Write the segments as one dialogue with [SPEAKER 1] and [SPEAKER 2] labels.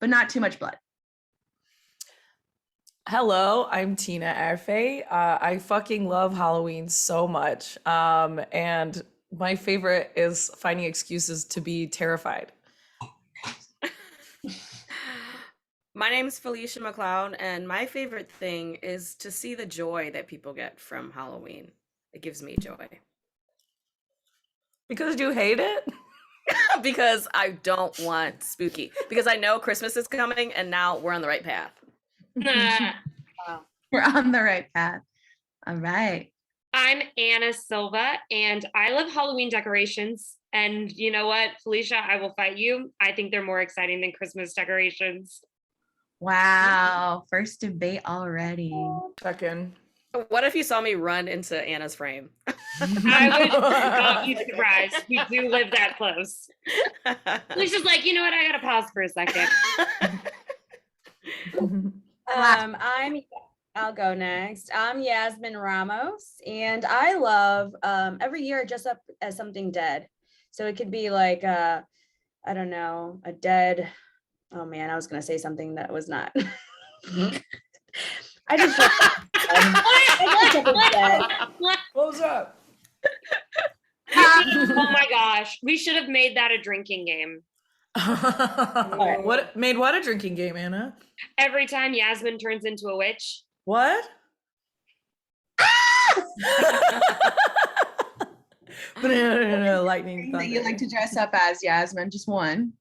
[SPEAKER 1] but not too much blood.
[SPEAKER 2] Hello, I'm Tina Arfaee. I fucking love Halloween so much. And my favorite is finding excuses to be terrified.
[SPEAKER 3] My name's Phylicia McLeod, and my favorite thing is to see the joy that people get from Halloween. It gives me joy.
[SPEAKER 2] Because you hate it?
[SPEAKER 3] Because I don't want spooky. Because I know Christmas is coming, and now we're on the right path.
[SPEAKER 4] Wow.
[SPEAKER 1] We're on the right path. All right.
[SPEAKER 4] I'm Ana Silva, and I love Halloween decorations. And you know what, Phylicia, I will fight you. I think they're more exciting than Christmas decorations.
[SPEAKER 1] Wow. First debate already.
[SPEAKER 2] Check in.
[SPEAKER 3] What if you saw me run into Anna's frame?
[SPEAKER 4] I would not be surprised. We do live that close. Phylicia like, you know what, I gotta pause for a second.
[SPEAKER 5] I'll go next. I'm Yazmin Ramos, and I love every year I dress up as something dead. So it could be like I don't know, a dead. Oh man, I was gonna say something that was not. I just
[SPEAKER 2] Close up.
[SPEAKER 4] Oh my gosh, we should have made that a drinking game.
[SPEAKER 2] What made what a drinking game, Anna?
[SPEAKER 4] Every time Yazmin turns into a witch.
[SPEAKER 2] What? Lightning
[SPEAKER 1] That you
[SPEAKER 2] thunder.
[SPEAKER 1] like to dress up as, Yazmin, just one.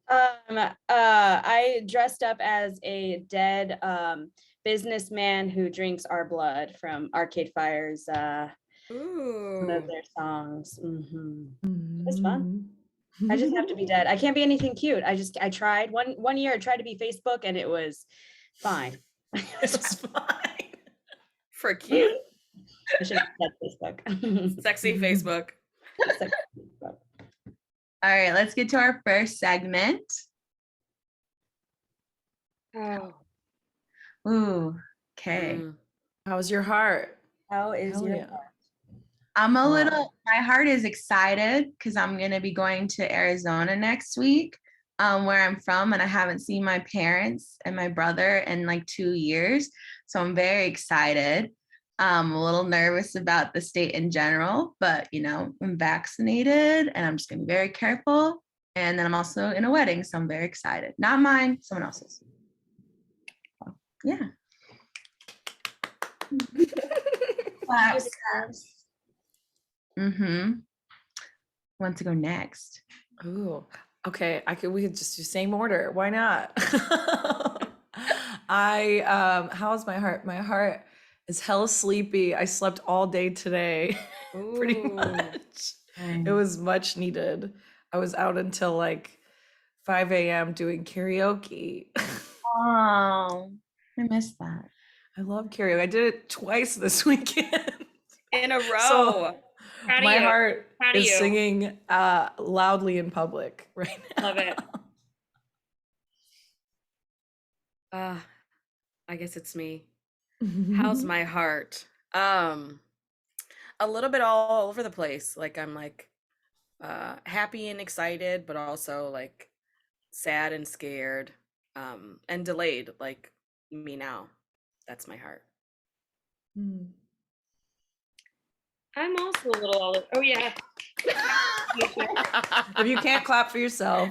[SPEAKER 5] I dressed up as a dead businessman who drinks our blood from Arcade Fire's one of their songs. It's fun. I just have to be dead. I can't be anything cute. I tried one year. I tried to be Facebook, and it was fine.
[SPEAKER 2] It's fine.
[SPEAKER 3] For cute.
[SPEAKER 5] I should have said Facebook.
[SPEAKER 3] Sexy Facebook.
[SPEAKER 5] Sexy Facebook.
[SPEAKER 1] All right, let's get to our first segment.
[SPEAKER 4] Oh.
[SPEAKER 1] Ooh, okay.
[SPEAKER 2] How's your heart?
[SPEAKER 5] How is
[SPEAKER 2] Hell
[SPEAKER 5] your
[SPEAKER 2] yeah.
[SPEAKER 5] heart?
[SPEAKER 1] I'm a little, my heart is excited because I'm going to be going to Arizona next week, where I'm from, and I haven't seen my parents and my brother in like 2 years. So I'm very excited. I'm a little nervous about the state in general, but you know, I'm vaccinated and I'm just going to be very careful. And then I'm also in a wedding, so I'm very excited. Not mine, someone else's. So, yeah. Claps. Want to go next?
[SPEAKER 2] Ooh, okay. We could just do same order. Why not? How's my heart? My heart is hella sleepy. I slept all day today, pretty much. It was much needed. I was out until like 5 a.m. doing karaoke.
[SPEAKER 1] Oh, I missed that.
[SPEAKER 2] I love karaoke. I did it twice this weekend.
[SPEAKER 3] In a row.
[SPEAKER 2] So my
[SPEAKER 4] you.
[SPEAKER 2] heart
[SPEAKER 4] Proud of
[SPEAKER 2] is
[SPEAKER 4] you.
[SPEAKER 2] singing loudly in public right now.
[SPEAKER 4] Love it.
[SPEAKER 3] I guess it's me. How's my heart? A little bit all over the place. Like I'm like happy and excited, but also like sad and scared, and delayed, like me now. That's my heart.
[SPEAKER 4] I'm also a little all. Oh yeah.
[SPEAKER 2] If you can't clap for yourself,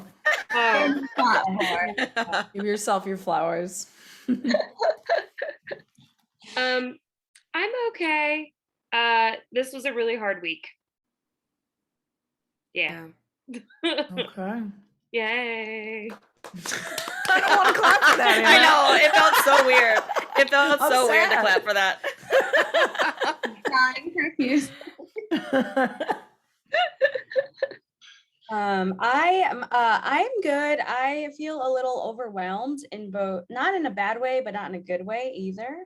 [SPEAKER 4] Oh.
[SPEAKER 2] give yourself your flowers.
[SPEAKER 4] I'm okay. This was a really hard week. Yeah.
[SPEAKER 2] Okay.
[SPEAKER 4] Yay.
[SPEAKER 2] I don't want to clap for that.
[SPEAKER 3] I
[SPEAKER 2] Anna.
[SPEAKER 3] know, it felt so weird. It felt
[SPEAKER 2] I'm
[SPEAKER 3] so weird to
[SPEAKER 2] sad.
[SPEAKER 3] clap for that.
[SPEAKER 1] Crying profuse.
[SPEAKER 5] I'm good. I feel a little overwhelmed in both, not in a bad way, but not in a good way either.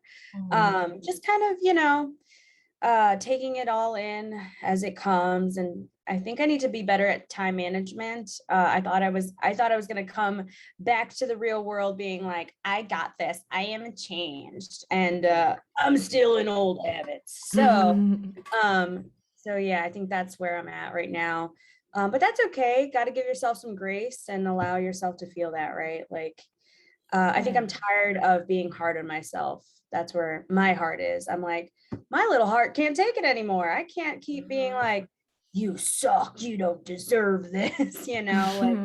[SPEAKER 5] Just kind of, taking it all in as it comes. And I think I need to be better at time management. I thought I was going to come back to the real world being like, I got this, I am changed, and I'm still in old habits. So yeah, I think that's where I'm at right now. But that's okay. Got to give yourself some grace and allow yourself to feel that, right? Like, I think I'm tired of being hard on myself. That's where my heart is. I'm like, my little heart can't take it anymore. I can't keep being like, you suck, you don't deserve this, like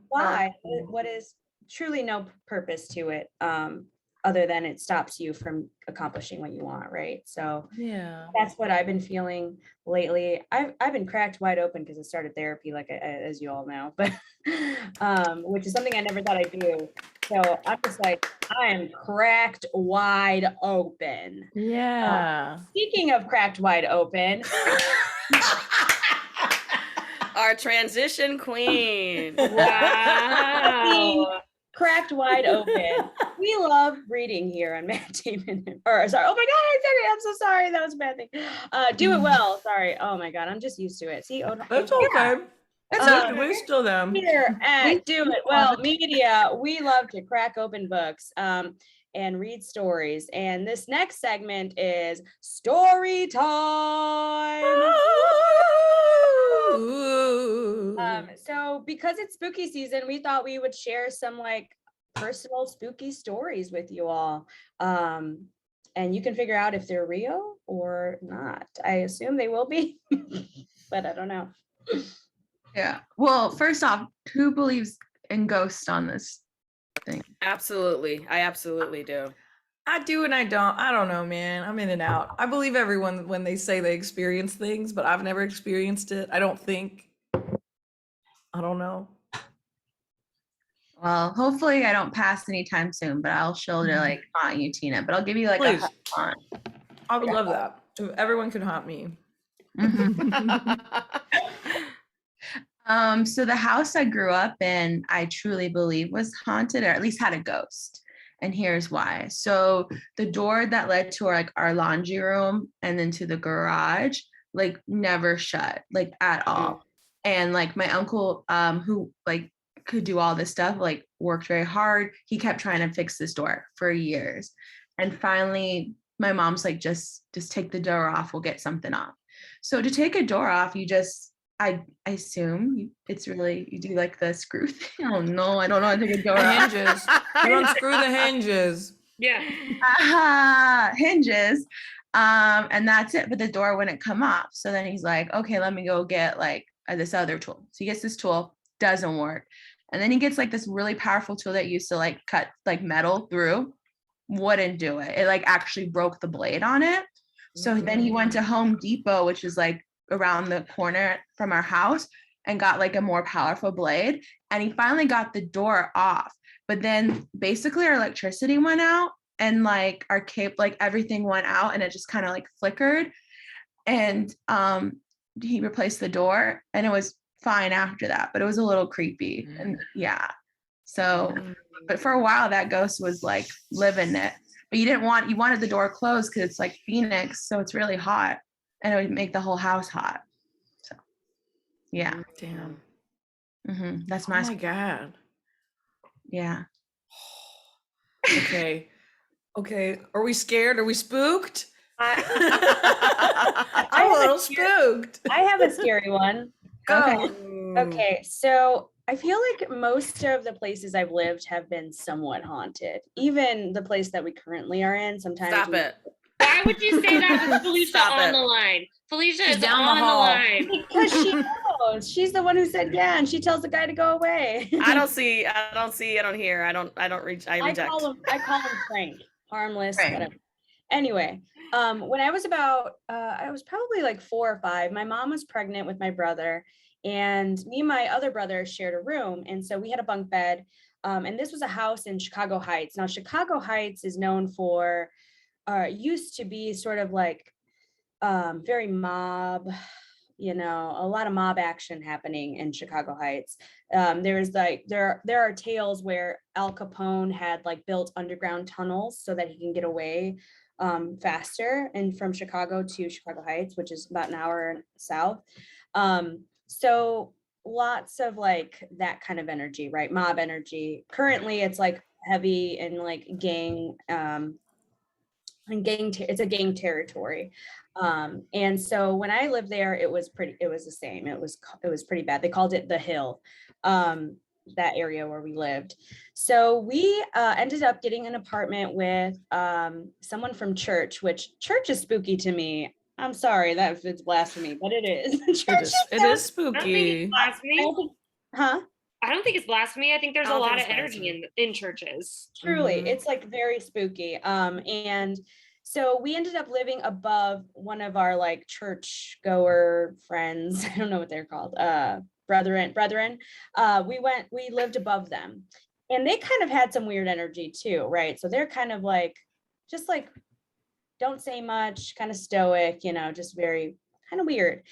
[SPEAKER 5] why? What is truly no purpose to it, other than it stops you from accomplishing what you want, right? So
[SPEAKER 2] Yeah.
[SPEAKER 5] that's what I've been feeling lately. I've been cracked wide open because I started therapy, like as you all know, but which is something I never thought I'd do. So I'm just like, I am cracked wide open.
[SPEAKER 2] Yeah.
[SPEAKER 5] Speaking of cracked wide open,
[SPEAKER 3] our transition queen.
[SPEAKER 4] Wow.
[SPEAKER 5] cracked wide open. We love reading here on Matt Damon. Or sorry, oh my God, I'm so sorry. That was a bad thing. Do it well. Sorry. Oh my God, I'm just used to it. See,
[SPEAKER 2] That's okay. It's okay. We're still them.
[SPEAKER 5] Here at Do It Well Media, we love to crack open books and read stories. And this next segment is story time. So because it's spooky season, we thought we would share some like personal spooky stories with you all. And you can figure out if they're real or not. I assume they will be, but I don't know.
[SPEAKER 1] Yeah. Well, first off, who believes in ghosts on this thing?
[SPEAKER 3] Absolutely. I absolutely do.
[SPEAKER 2] I do and I don't. I don't know, man. I'm in and out. I believe everyone when they say they experience things, but I've never experienced it. I don't think. I don't know.
[SPEAKER 1] Well, hopefully I don't pass anytime soon, but I'll shoulder like haunt you, Tina. But I'll give you like
[SPEAKER 2] Please.
[SPEAKER 1] a haunt.
[SPEAKER 2] I would love that. If everyone could haunt me.
[SPEAKER 1] So the house I grew up in, I truly believe was haunted, or at least had a ghost. And here's why. So the door that led to our laundry room and then to the garage, like never shut, like at all. And like my uncle, who like could do all this stuff, like worked very hard. He kept trying to fix this door for years. And finally, my mom's like, just take the door off. We'll get something off. So to take a door off, I assume it's really, you do like the screw thing. Oh no, I don't know how to take a door off.
[SPEAKER 2] Hinges. You unscrew the hinges.
[SPEAKER 4] Yeah.
[SPEAKER 1] Hinges. And that's it. But the door wouldn't come off. So then he's like, okay, let me go get like this other tool. So he gets this tool, doesn't work. And then he gets like this really powerful tool that used to like cut like metal through, wouldn't do it. It like actually broke the blade on it. So then he went to Home Depot, which is like around the corner from our house, and got like a more powerful blade. And he finally got the door off. But then basically our electricity went out and like our cable, like everything went out and it just kind of like flickered. And he replaced the door and it was fine after that, but it was a little creepy. And yeah. So, but for a while that ghost was like living it. But you wanted the door closed because it's like Phoenix, so it's really hot. And it would make the whole house hot. So, yeah.
[SPEAKER 2] Damn.
[SPEAKER 1] That's
[SPEAKER 2] Oh
[SPEAKER 1] my.
[SPEAKER 2] my God.
[SPEAKER 1] Yeah.
[SPEAKER 2] Okay. Are we scared? Are we spooked?
[SPEAKER 5] I'm
[SPEAKER 2] a little spooked.
[SPEAKER 5] I have a scary one.
[SPEAKER 2] Go.
[SPEAKER 5] Okay. So I feel like most of the places I've lived have been somewhat haunted. Even the place that we currently are in. Sometimes.
[SPEAKER 3] Stop it.
[SPEAKER 4] Why would you say that with Phylicia
[SPEAKER 3] Stop
[SPEAKER 4] on
[SPEAKER 3] it.
[SPEAKER 4] the line? Phylicia
[SPEAKER 2] She's
[SPEAKER 4] is
[SPEAKER 2] down the
[SPEAKER 4] on the
[SPEAKER 2] hall.
[SPEAKER 4] line.
[SPEAKER 5] Because she knows. She's the one who said yeah, and she tells the guy to go away.
[SPEAKER 3] I don't see, I don't hear, I reject.
[SPEAKER 5] I call him Frank. Harmless,
[SPEAKER 1] Frank.
[SPEAKER 5] whatever. Anyway, when I was I was probably like 4 or 5, my mom was pregnant with my brother, and me and my other brother shared a room. And so we had a bunk bed. And this was a house in Chicago Heights. Now, Chicago Heights is known for, used to be sort of like very mob, a lot of mob action happening in Chicago Heights. There's like, there are tales where Al Capone had like built underground tunnels so that he can get away faster and from Chicago to Chicago Heights, which is about an hour south. So lots of like that kind of energy, right? Mob energy. Currently it's like heavy and like gang and it's a gang territory. And so when I lived there, it was the same. It was pretty bad. They called it the Hill, that area where we lived. So we ended up getting an apartment with someone from church, which church is spooky to me. I'm sorry that it's blasphemy, but it is.
[SPEAKER 2] It is spooky.
[SPEAKER 4] Blasphemy.
[SPEAKER 5] Huh?
[SPEAKER 4] I don't think it's blasphemy. I think there's a
[SPEAKER 3] don't
[SPEAKER 4] lot
[SPEAKER 3] think
[SPEAKER 4] of
[SPEAKER 3] it's
[SPEAKER 4] energy in churches.
[SPEAKER 5] Truly, it's like very spooky. And so we ended up living above one of our like church goer friends. I don't know what they're called. Brethren. We lived above them, and they kind of had some weird energy too, right? So they're kind of like, just like, don't say much, kind of stoic, just very kind of weird.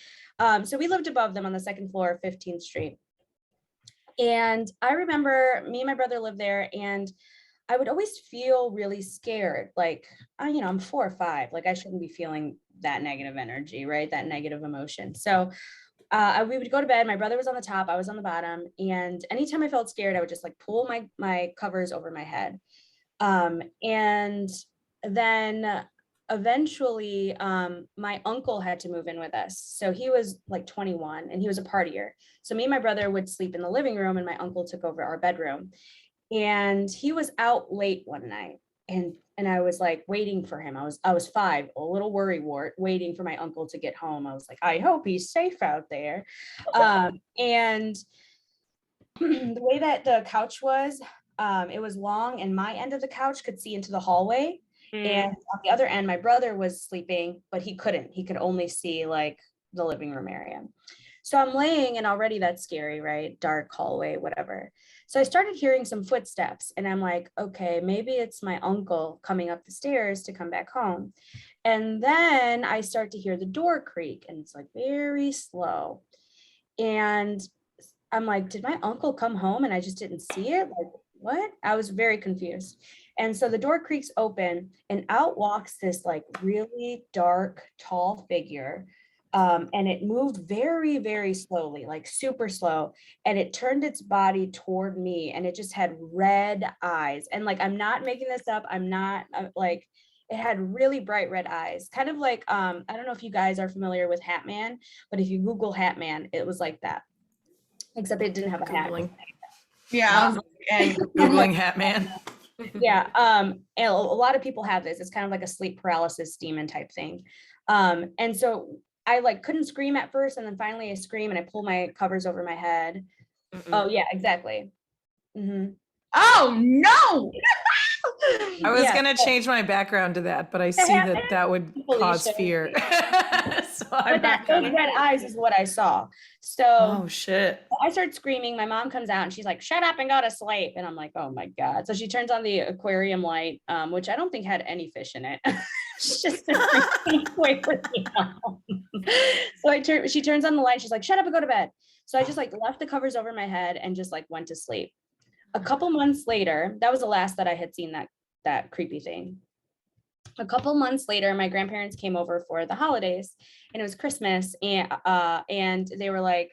[SPEAKER 5] So we lived above them on the second floor of 15th Street. And I remember me and my brother lived there, and I would always feel really scared. Like, I'm 4 or 5, like I shouldn't be feeling that negative energy, right? That negative emotion. So we would go to bed. My brother was on the top, I was on the bottom. And anytime I felt scared, I would just like pull my covers over my head. And then eventually my uncle had to move in with us. So he was like 21 and he was a partier. So me and my brother would sleep in the living room, and my uncle took over our bedroom. And he was out late one night, and I was like waiting for him. I was 5, a little worrywart, waiting for my uncle to get home. I was like, I hope he's safe out there. And the way that the couch was, it was long, and my end of the couch could see into the hallway. And on the other end, my brother was sleeping, but he couldn't. He could only see like the living room area. So I'm laying, and already that's scary, right? Dark hallway, whatever. So I started hearing some footsteps, and I'm like, okay, maybe it's my uncle coming up the stairs to come back home. And then I start to hear the door creak, and it's like very slow. And I'm like, did my uncle come home and I just didn't see it? Like, what? I was very confused. And so the door creaks open, and out walks this like really dark, tall figure. And it moved very, very slowly, like super slow. And it turned its body toward me, and it just had red eyes. And like, I'm not making this up. It had really bright red eyes, kind of like, I don't know if you guys are familiar with Hat Man, but if you Google Hat Man, it was like that, except it didn't have a hat.
[SPEAKER 1] Yeah.
[SPEAKER 2] Googling Hat Man.
[SPEAKER 5] Yeah. And a lot of people have this. It's kind of like a sleep paralysis demon type thing. And so I like couldn't scream at first, and then finally I scream and I pull my covers over my head. Oh yeah, exactly.
[SPEAKER 1] Oh no.
[SPEAKER 2] I was gonna change my background to that, but I see that would cause fear.
[SPEAKER 5] But those red eyes is what I saw. So
[SPEAKER 2] oh shit.
[SPEAKER 5] I start screaming. My mom comes out and she's like, shut up and go to sleep. And I'm like, oh my God. So she turns on the aquarium light, which I don't think had any fish in it. She's just wait for me. So she turns on the light. She's like, shut up and go to bed. So I just like left the covers over my head and just like went to sleep. A couple months later, that was the last that I had seen that creepy thing. A couple months later, my grandparents came over for the holidays, and it was Christmas, and they were like,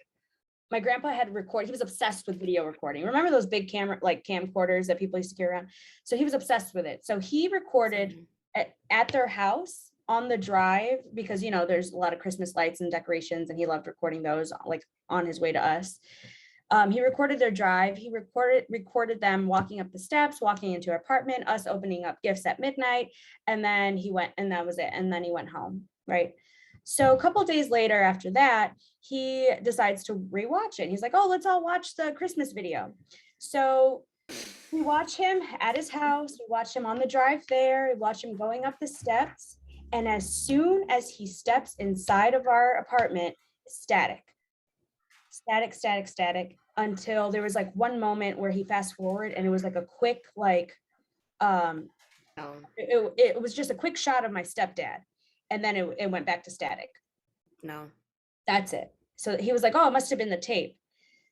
[SPEAKER 5] my grandpa had recorded, he was obsessed with video recording. Remember those big camcorders that people used to carry around? So he was obsessed with it. So he recorded at their house on the drive, because there's a lot of Christmas lights and decorations, and he loved recording those like on his way to us. He recorded their drive. He recorded them walking up the steps, walking into our apartment, us opening up gifts at midnight. And then he went, and that was it. And then he went home, right? So a couple of days later after that, he decides to rewatch it. He's like, oh, let's all watch the Christmas video. So we watch him at his house. We watch him on the drive there. We watch him going up the steps. And as soon as he steps inside of our apartment, static, until there was like one moment where he fast forward, and it was like a quick, like, it was just a quick shot of my stepdad. And then it went back to static.
[SPEAKER 3] No.
[SPEAKER 5] That's it. So he was like, oh, it must have been the tape.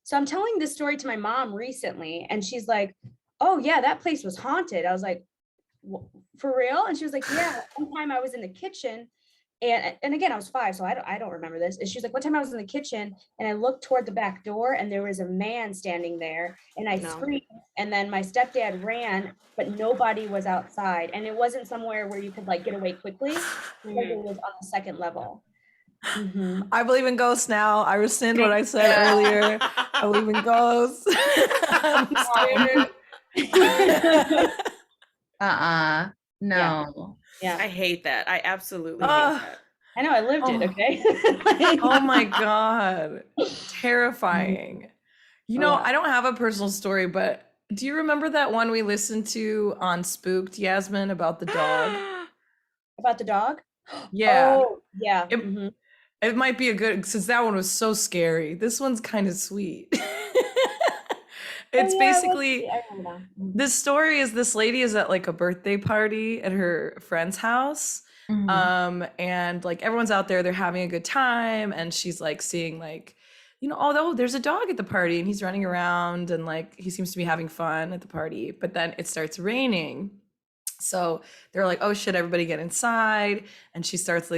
[SPEAKER 5] So I'm telling this story to my mom recently, and she's like, oh yeah, that place was haunted. I was like, for real? And she was like, yeah, one time I was in the kitchen, And again, I was 5, so I don't remember this. And she's like, one time I was in the kitchen and I looked toward the back door and there was a man standing there, and I screamed, and then my stepdad ran, but nobody was outside, and it wasn't somewhere where you could like get away quickly. Like it was on the second level.
[SPEAKER 2] I believe in ghosts now. I rescind what I said earlier. I believe in ghosts.
[SPEAKER 1] No.
[SPEAKER 5] Yeah.
[SPEAKER 3] I hate that. I absolutely hate that.
[SPEAKER 5] I know, I lived it, okay?
[SPEAKER 2] Oh my God. Terrifying. You know, I don't have a personal story, but do you remember that one we listened to on Spooked, Yazmin, about the dog?
[SPEAKER 5] About the dog?
[SPEAKER 2] Yeah.
[SPEAKER 5] Oh, yeah.
[SPEAKER 2] It might be a good, since that one was so scary. This one's kind of sweet. It's basically, this story is this lady is at like a birthday party at her friend's house. And like everyone's out there, they're having a good time. And she's like seeing like, you know, although there's a dog at the party and he's running around and like he seems to be having fun at the party. But then it starts raining. So they're like, oh shit, everybody get inside. And they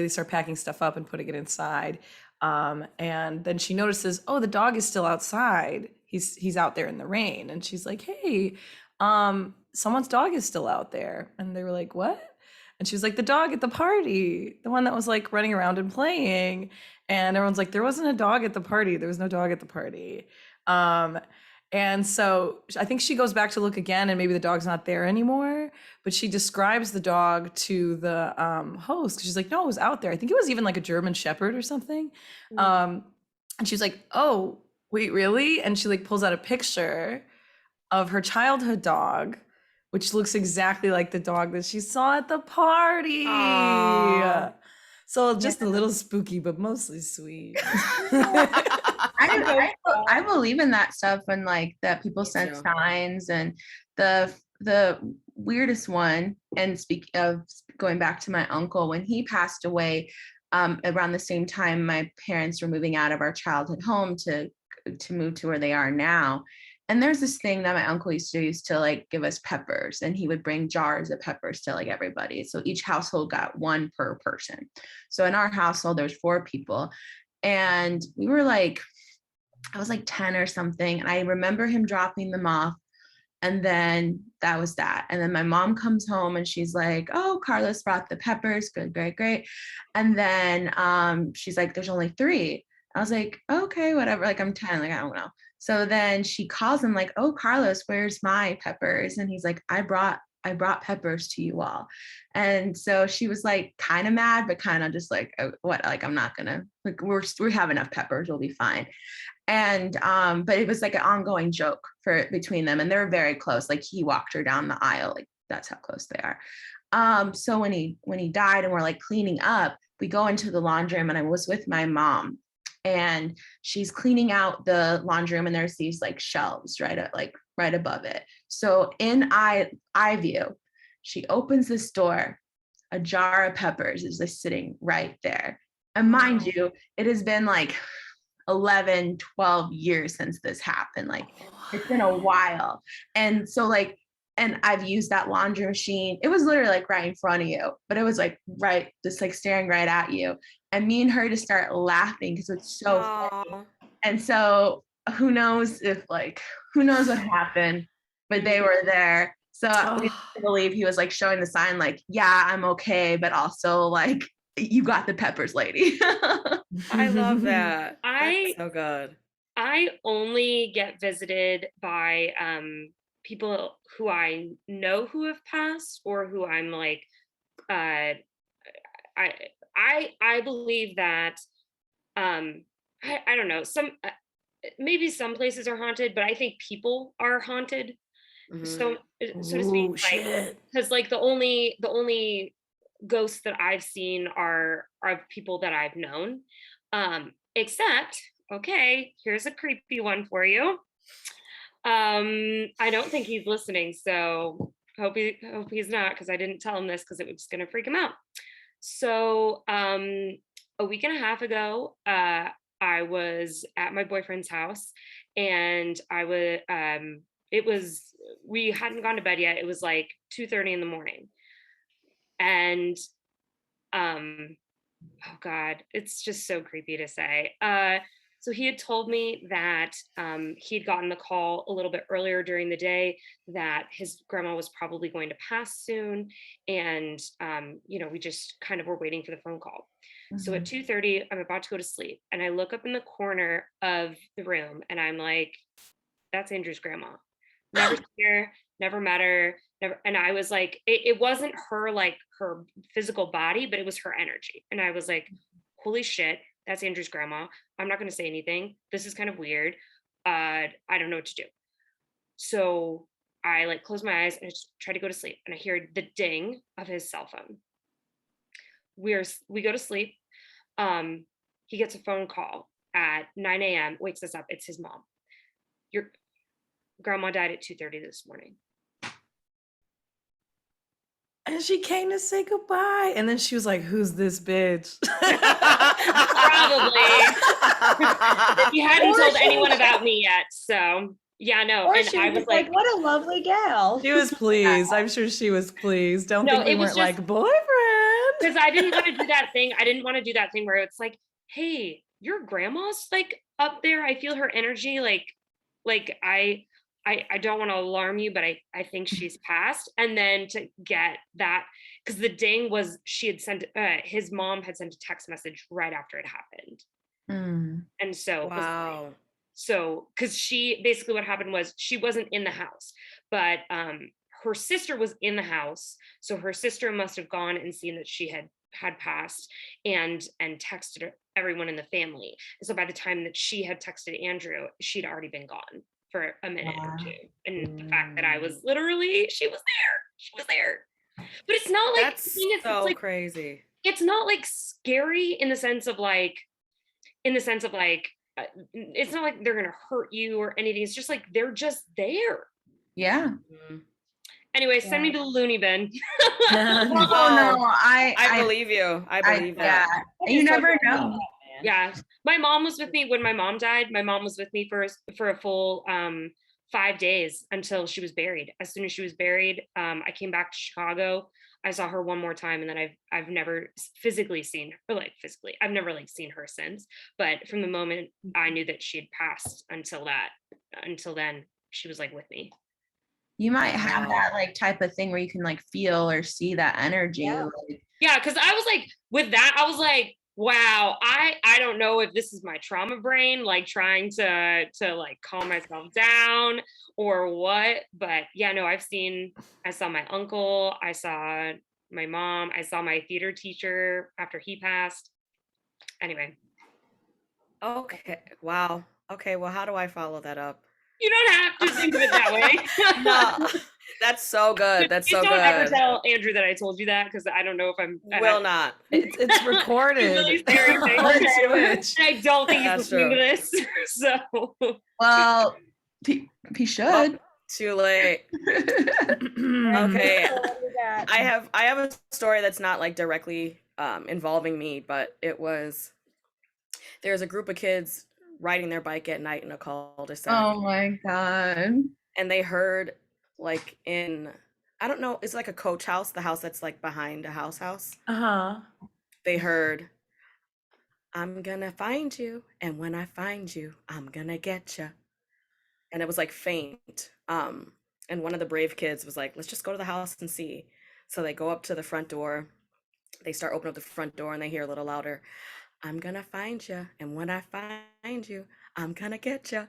[SPEAKER 2] start packing stuff up and putting it inside. And then she notices, oh, the dog is still outside. He's out there in the rain. And she's like, hey, someone's dog is still out there. And they were like, what? And she was like, the dog at the party, the one that was like running around and playing. And everyone's like, there wasn't a dog at the party. There was no dog at the party. And so I think she goes back to look again, and maybe the dog's not there anymore, but she describes the dog to the host. She's like, no, it was out there. I think it was even like a German Shepherd or something. And she's like, oh, wait, really? And she like pulls out a picture of her childhood dog, which looks exactly like the dog that she saw at the party. Aww. So just a little spooky, but mostly sweet.
[SPEAKER 1] I believe in that stuff when like that people send signs. And the weirdest one, and speaking of going back to my uncle, when he passed away, around the same time my parents were moving out of our childhood home to move to where they are now. And there's this thing that my uncle used to like give us peppers, and he would bring jars of peppers to like everybody. So each household got one per person. So in our household, there's 4 people. And we were like, I was like 10 or something. And I remember him dropping them off. And then that was that. And then my mom comes home and she's like, oh, Carlos brought the peppers. Good, great, great. And then she's like, there's only 3. I was like, okay, whatever. Like I'm 10, like, I don't know. So then she calls him like, oh, Carlos, where's my peppers? And he's like, I brought peppers to you all. And so she was like kind of mad, but kind of just like, oh, what? Like, I'm not gonna, like, we have enough peppers, we'll be fine. And but it was like an ongoing joke between them, and they're very close. Like he walked her down the aisle, like that's how close they are. So when he died and we're like cleaning up, we go into the laundry room, and I was with my mom, and she's cleaning out the laundry room, and there's these like shelves right above it. So in eye view, she opens this door, a jar of peppers is just sitting right there. And mind you, it has been like 11, 12 years since this happened. Like it's been a while. And so like, and I've used that laundry machine. It was literally like right in front of you, but it was like right, just like staring right at you. And me and her just start laughing because it's so funny. And so who knows what happened, but they were there. So we believe he was like showing the sign like, yeah, I'm okay, but also like, you got the peppers, lady.
[SPEAKER 3] I love that. That's so good.
[SPEAKER 4] I only get visited by people who I know who have passed, or who I'm like, I believe that I don't know, some maybe some places are haunted, but I think people are haunted. So to speak, like, because like the only ghosts that I've seen are people that I've known. Except, okay, here's a creepy one for you. I don't think he's listening, so hope he's not, because I didn't tell him this because it was gonna freak him out. So a week and a half ago, I was at my boyfriend's house, and we hadn't gone to bed yet. It was like 2:30 in the morning. And oh God, it's just so creepy to say. So he had told me that he'd gotten the call a little bit earlier during the day that his grandma was probably going to pass soon. And, we just kind of were waiting for the phone call. So at 2:30, I'm about to go to sleep. And I look up in the corner of the room and I'm like, that's Andrew's grandma. Never seen her, never met her, never. And I was like, it wasn't her, like her physical body, but it was her energy. And I was like, holy shit, that's Andrew's grandma. I'm not going to say anything. This is kind of weird. I don't know what to do. So I like close my eyes and I just try to go to sleep. And I hear the ding of his cell phone. We go to sleep. He gets a phone call at 9 a.m. wakes us up. It's his mom. Your grandma died at 2:30 this morning.
[SPEAKER 2] And she came to say goodbye. And then she was like, who's this bitch?
[SPEAKER 4] Probably. He hadn't told anyone about me yet. So yeah, no.
[SPEAKER 5] Or
[SPEAKER 4] And
[SPEAKER 5] she
[SPEAKER 4] I
[SPEAKER 5] was
[SPEAKER 4] was like,
[SPEAKER 5] what a lovely gal.
[SPEAKER 2] She was pleased. I'm sure she was pleased. Don't
[SPEAKER 4] No,
[SPEAKER 2] think we
[SPEAKER 4] it was
[SPEAKER 2] weren't like boyfriend.
[SPEAKER 4] because I didn't want to do that thing. I didn't want to do that thing where it's like, hey, your grandma's like up there. I feel her energy. Like I don't want to alarm you, but I think she's passed. And then to get that, because the ding was she had sent his mom had sent a text message right after it happened. And so
[SPEAKER 3] Wow.
[SPEAKER 4] so because she basically what happened was she wasn't in the house, but her sister was in the house. So her sister must have gone and seen that she had passed and texted everyone in the family. And so by the time that she had texted Andrew, she'd already been gone for a minute or two. And the fact that I was literally, she was there. But it's not like
[SPEAKER 3] That's
[SPEAKER 4] it's
[SPEAKER 3] so
[SPEAKER 4] like,
[SPEAKER 3] crazy.
[SPEAKER 4] It's not like scary in the sense of like it's not like they're gonna hurt you or anything. It's just like they're just there.
[SPEAKER 1] Yeah.
[SPEAKER 4] Anyway, send me to the loony bin.
[SPEAKER 1] Oh no,
[SPEAKER 3] I believe you. I believe that.
[SPEAKER 1] Yeah. You never know.
[SPEAKER 4] Yeah. My mom was with me when my mom died. My mom was with me for a full 5 days until she was buried. As soon as she was buried, I came back to Chicago. I saw her one more time, and then I've never physically seen her, like physically. I've never like seen her since. But from the moment I knew that she had passed until then, she was like with me.
[SPEAKER 1] You might have that like type of thing where you can like feel or see that energy.
[SPEAKER 4] Yeah, because I was like, with that, I was like, wow, I don't know if this is my trauma brain, like trying to like calm myself down or what. But yeah, no, I saw my uncle, I saw my mom, I saw my theater teacher after he passed. Anyway.
[SPEAKER 3] Okay. Wow. Okay. Well, how do I follow that up?
[SPEAKER 4] You don't have to think of it that way.
[SPEAKER 3] No, that's so good. That's so good.
[SPEAKER 4] Don't ever tell Andrew that I told you that, because I don't know if I'm.
[SPEAKER 3] Will not.
[SPEAKER 2] It's recorded.
[SPEAKER 4] Really scary thing. I don't think he's listening to this. So.
[SPEAKER 1] Well, he should.
[SPEAKER 3] Oh, too late. Okay. I have a story that's not like directly involving me, but there's a group of kids riding their bike at night in a cul-de-sac.
[SPEAKER 1] Oh my God.
[SPEAKER 3] And they heard like I don't know, it's like a coach house, the house that's like behind a house.
[SPEAKER 2] Uh-huh.
[SPEAKER 3] They heard, I'm gonna find you, and when I find you, I'm gonna get you. And it was like faint. And one of the brave kids was like, let's just go to the house and see. So they go up to the front door. They start opening up the front door and they hear a little louder, I'm gonna find you, and when I find you, I'm gonna get you.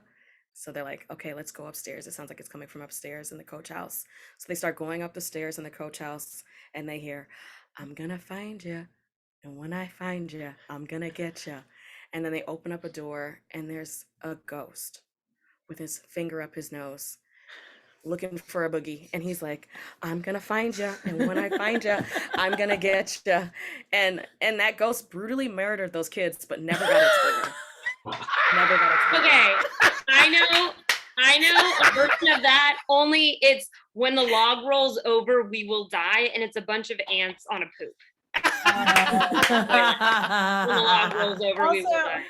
[SPEAKER 3] So they're like, okay, let's go upstairs. It sounds like it's coming from upstairs in the coach house. So they start going up the stairs in the coach house and they hear, I'm gonna find you, and when I find you, I'm gonna get you. And then they open up a door and there's a ghost with his finger up his nose, looking for a boogie. And he's like, I'm gonna find you, and when I find you, I'm gonna get you. And that ghost brutally murdered those kids, but never got its booger. Never got its booger.
[SPEAKER 4] Okay, I know a version of that, only it's when the log rolls over, we will die, and it's a bunch of ants on a poop. When the log rolls over, we will die.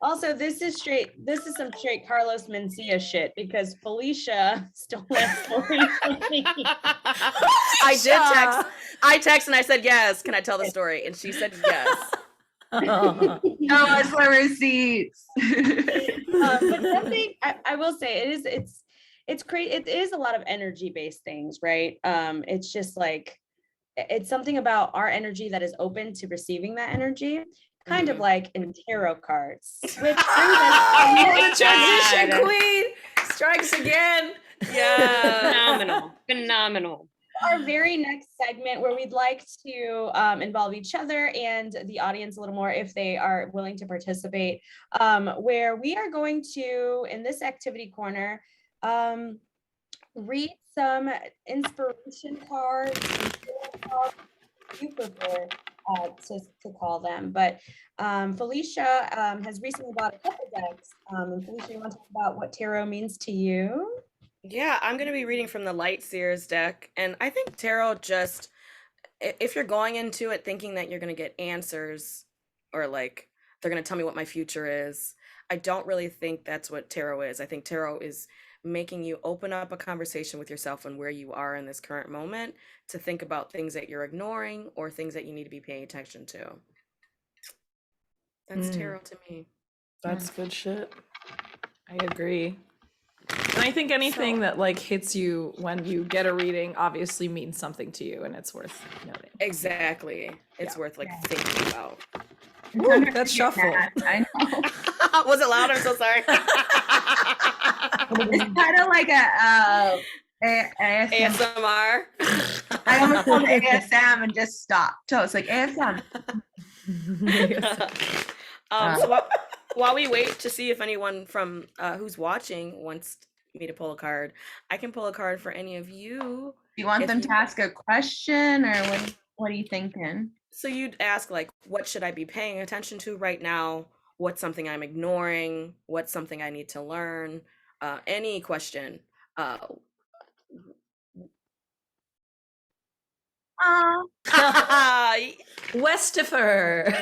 [SPEAKER 5] Also, this is some straight Carlos Mencia shit, because Phylicia stole that story from me.
[SPEAKER 3] I text and I said, yes, can I tell the story? And she said yes.
[SPEAKER 1] Show us the receipts.
[SPEAKER 5] But something I will say, it's crazy. It is a lot of energy based things, right? It's just like, it's something about our energy that is open to receiving that energy, kind of like in tarot cards, which brings
[SPEAKER 2] the
[SPEAKER 5] us
[SPEAKER 2] transition queen strikes again.
[SPEAKER 4] Yeah. Phenomenal.
[SPEAKER 5] our very next segment, where we'd like to involve each other and the audience a little more if they are willing to participate, where we are going to, in this activity corner, read some inspiration cards, you prefer to call them. But Phylicia has recently bought a couple decks. And Phylicia, you want to talk about what tarot means to you?
[SPEAKER 3] Yeah, I'm going to be reading from the Light Seers deck. And I think tarot just, if you're going into it thinking that you're going to get answers or like they're going to tell me what my future is, I don't really think that's what tarot is. I think tarot is making you open up a conversation with yourself and where you are in this current moment to think about things that you're ignoring or things that you need to be paying attention to. That's tarot to me.
[SPEAKER 2] That's good shit. I agree. And I think anything that like hits you when you get a reading obviously means something to you, and it's worth noting.
[SPEAKER 3] Exactly. It's worth like thinking about.
[SPEAKER 2] Ooh, that's shuffle.
[SPEAKER 1] I know.
[SPEAKER 3] Was it loud? I'm so sorry.
[SPEAKER 1] It's kind of like a
[SPEAKER 3] ASMR.
[SPEAKER 1] I almost called it ASM and just stopped. So it's like ASM.
[SPEAKER 3] So while we wait to see if anyone from who's watching wants me to pull a card, I can pull a card for any of you.
[SPEAKER 1] Do you want them to ask a question, or what are you thinking?
[SPEAKER 3] So you'd ask like, what should I be paying attention to right now? What's something I'm ignoring? What's something I need to learn? Any question.
[SPEAKER 2] Westifer.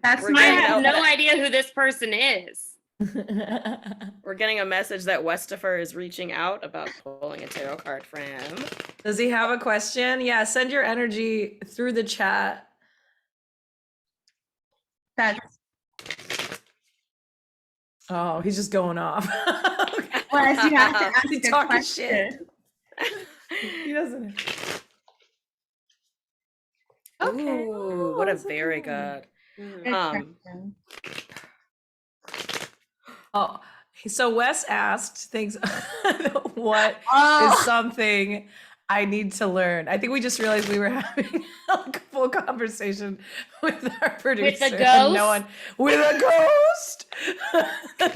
[SPEAKER 1] That's
[SPEAKER 3] We're
[SPEAKER 4] I
[SPEAKER 3] getting
[SPEAKER 4] have
[SPEAKER 3] out
[SPEAKER 4] no
[SPEAKER 3] that-
[SPEAKER 4] idea who this person is.
[SPEAKER 3] We're getting a message that Westifer is reaching out about pulling a tarot card for him.
[SPEAKER 2] Does he have a question? Yeah, send your energy through the chat.
[SPEAKER 1] That's
[SPEAKER 2] Oh, he's just going off.
[SPEAKER 1] well, you have to ask
[SPEAKER 2] He's
[SPEAKER 1] a
[SPEAKER 2] talking
[SPEAKER 1] question.
[SPEAKER 2] shit. He doesn't.
[SPEAKER 3] Okay. Ooh, what a
[SPEAKER 2] that's
[SPEAKER 3] very
[SPEAKER 2] okay.
[SPEAKER 3] good.
[SPEAKER 1] Good question.
[SPEAKER 2] Oh, so Wes asked things. What
[SPEAKER 1] Oh.
[SPEAKER 2] is something I need to learn? I think we just realized we were having a full conversation with our producer.
[SPEAKER 4] With a
[SPEAKER 2] and No
[SPEAKER 4] ghost?
[SPEAKER 2] one with a ghost.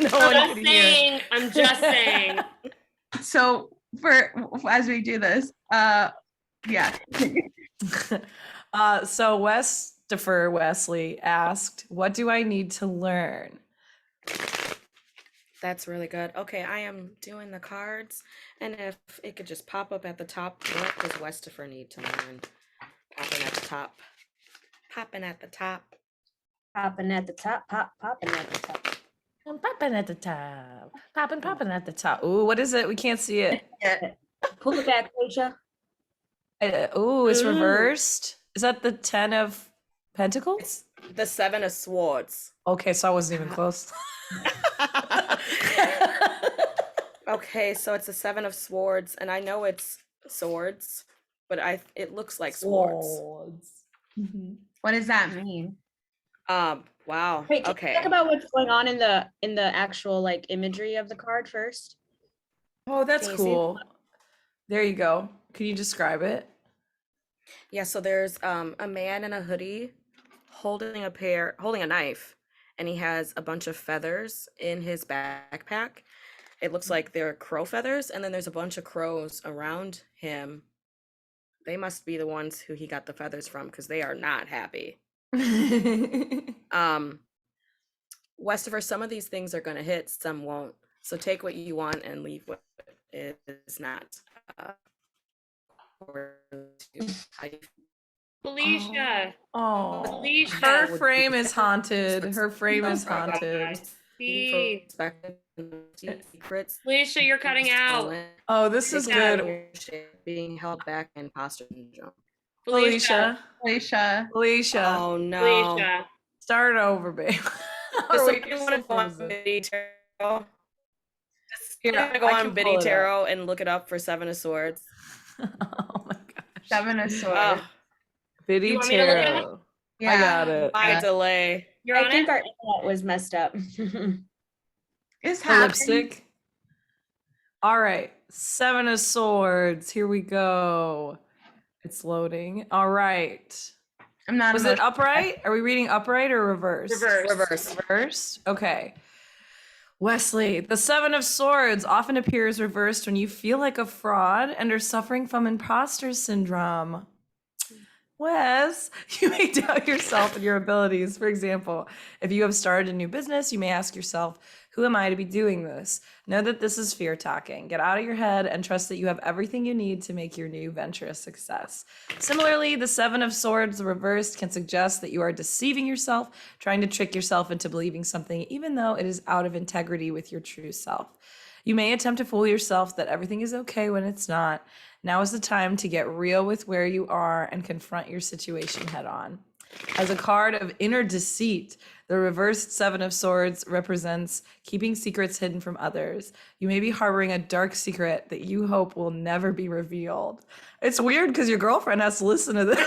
[SPEAKER 2] No one
[SPEAKER 4] I'm
[SPEAKER 2] could
[SPEAKER 4] just
[SPEAKER 2] hear.
[SPEAKER 4] saying. I'm just saying.
[SPEAKER 1] So as we do this, yeah.
[SPEAKER 2] So Wesley asked, "What do I need to learn?"
[SPEAKER 3] That's really good. Okay, I am doing the cards, and if it could just pop up at the top, what does Westifer need to learn? Popping at the top. Popping at the top.
[SPEAKER 5] Popping at the top, popping at the top.
[SPEAKER 2] I'm popping at the top. Popping at the top. Ooh, what is it? We can't see it.
[SPEAKER 5] Pull it back, Felicia.
[SPEAKER 2] Ooh, it's reversed. Is that the 10 of Pentacles?
[SPEAKER 3] It's the 7 of Swords.
[SPEAKER 2] Okay, so I wasn't even close.
[SPEAKER 3] Okay, so it's the 7 of Swords, and I know it's swords, but it looks like swords.
[SPEAKER 1] What does that mean?
[SPEAKER 3] Wow.
[SPEAKER 5] Wait, can
[SPEAKER 3] Okay.
[SPEAKER 5] you talk about what's going on in the actual like imagery of the card first?
[SPEAKER 2] Oh, that's
[SPEAKER 3] Can you see?
[SPEAKER 2] cool. There you go. Can you describe it?
[SPEAKER 3] Yeah, so there's a man in a hoodie holding a knife, and he has a bunch of feathers in his backpack. It looks like they're crow feathers, and then there's a bunch of crows around him. They must be the ones who he got the feathers from, because they are not happy. Westifer, some of these things are going to hit, some won't. So take what you want and leave what is not.
[SPEAKER 4] Felicia.
[SPEAKER 2] Oh,
[SPEAKER 4] Felicia.
[SPEAKER 2] her frame is haunted. Her frame is
[SPEAKER 4] Oh my
[SPEAKER 2] haunted.
[SPEAKER 4] God. See.
[SPEAKER 3] Secrets.
[SPEAKER 4] Felicia, you're cutting out.
[SPEAKER 2] Oh, this is good.
[SPEAKER 3] Being held back, and imposter syndrome.
[SPEAKER 2] Phylicia.
[SPEAKER 1] Phylicia.
[SPEAKER 3] Oh no.
[SPEAKER 4] Phylicia.
[SPEAKER 2] Start over, babe.
[SPEAKER 3] So
[SPEAKER 2] Wait,
[SPEAKER 3] you
[SPEAKER 2] you're
[SPEAKER 3] want to
[SPEAKER 2] so
[SPEAKER 3] go on
[SPEAKER 2] frozen.
[SPEAKER 3] Biddy Tarot?
[SPEAKER 2] Here,
[SPEAKER 3] I'm gonna go
[SPEAKER 2] I
[SPEAKER 3] on
[SPEAKER 2] can
[SPEAKER 3] Biddy
[SPEAKER 2] pull it up.
[SPEAKER 3] Tarot and look it up for Seven of Swords.
[SPEAKER 2] Oh my gosh.
[SPEAKER 1] Seven of Swords.
[SPEAKER 3] Ah,
[SPEAKER 2] Biddy
[SPEAKER 4] You want me to look it up?
[SPEAKER 2] Tarot. I got it.
[SPEAKER 3] my delay.
[SPEAKER 4] You're
[SPEAKER 5] I
[SPEAKER 4] on
[SPEAKER 5] think
[SPEAKER 4] it?
[SPEAKER 5] our internet was messed up.
[SPEAKER 1] It's
[SPEAKER 2] The
[SPEAKER 1] happening.
[SPEAKER 2] lipstick. All right. Seven of Swords. Here we go. It's loading. All right.
[SPEAKER 1] I'm not
[SPEAKER 2] Was it upright? Are we reading upright or reversed?
[SPEAKER 3] Reverse.
[SPEAKER 2] Reversed. Okay. Wesley, the Seven of Swords often appears reversed when you feel like a fraud and are suffering from imposter syndrome. Wes, you may doubt yourself and your abilities. For example, if you have started a new business, you may ask yourself, who am I to be doing this? Know that this is fear talking. Get out of your head and trust that you have everything you need to make your new venture a success. Similarly, the Seven of Swords reversed can suggest that you are deceiving yourself, trying to trick yourself into believing something, even though it is out of integrity with your true self. You may attempt to fool yourself that everything is okay when it's not. Now is the time to get real with where you are and confront your situation head on. As a card of inner deceit, the reversed Seven of Swords represents keeping secrets hidden from others. You may be harboring a dark secret that you hope will never be revealed. It's weird because your girlfriend has to listen to this.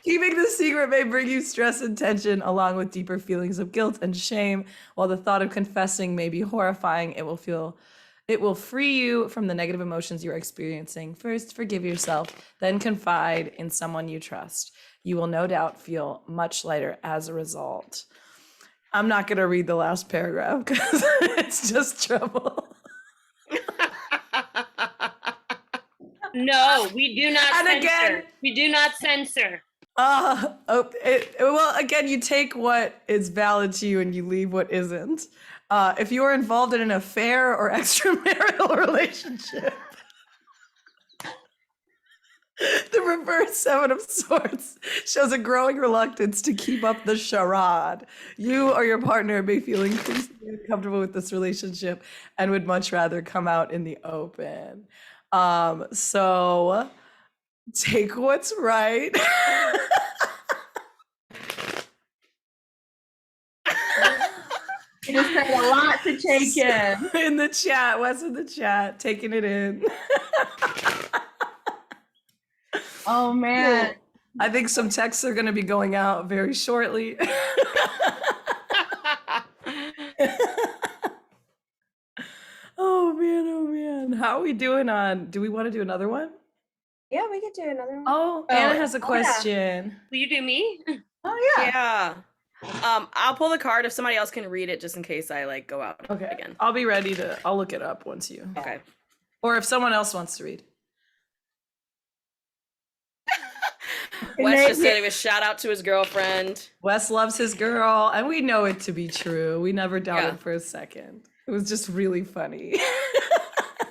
[SPEAKER 2] Keeping the secret may bring you stress and tension, along with deeper feelings of guilt and shame. While the thought of confessing may be horrifying, it will free you from the negative emotions you are experiencing. First, forgive yourself, then confide in someone you trust. You will no doubt feel much lighter as a result. I'm not going to read the last paragraph because it's just trouble.
[SPEAKER 4] No, we do not
[SPEAKER 2] And
[SPEAKER 4] censor.
[SPEAKER 2] again-
[SPEAKER 4] We do not censor.
[SPEAKER 2] Well, again, you take what is valid to you and you leave what isn't. If you are involved in an affair or extramarital relationship, the reverse Seven of Swords shows a growing reluctance to keep up the charade. You or your partner may feel increasingly uncomfortable with this relationship and would much rather come out in the open. So take what's right.
[SPEAKER 1] You just said a lot to take in.
[SPEAKER 2] In the chat, Wes in the chat, taking it in.
[SPEAKER 1] Oh man.
[SPEAKER 2] I think some texts are going to be going out very shortly. Oh man. How are we doing on? Do we want to do another one?
[SPEAKER 5] Yeah, we could do another one.
[SPEAKER 2] Oh, Anna has a question.
[SPEAKER 4] Will you do me?
[SPEAKER 1] Oh yeah.
[SPEAKER 3] Yeah. I'll pull the card if somebody else can read it, just in case I like go out
[SPEAKER 2] Okay.
[SPEAKER 3] again.
[SPEAKER 2] I'll be ready to. I'll look it up once you.
[SPEAKER 3] Okay.
[SPEAKER 2] Or if someone else wants to read.
[SPEAKER 3] Wes just gave a shout out to his girlfriend.
[SPEAKER 2] Wes loves his girl, and we know it to be true. We never doubted for a second. It was just really funny.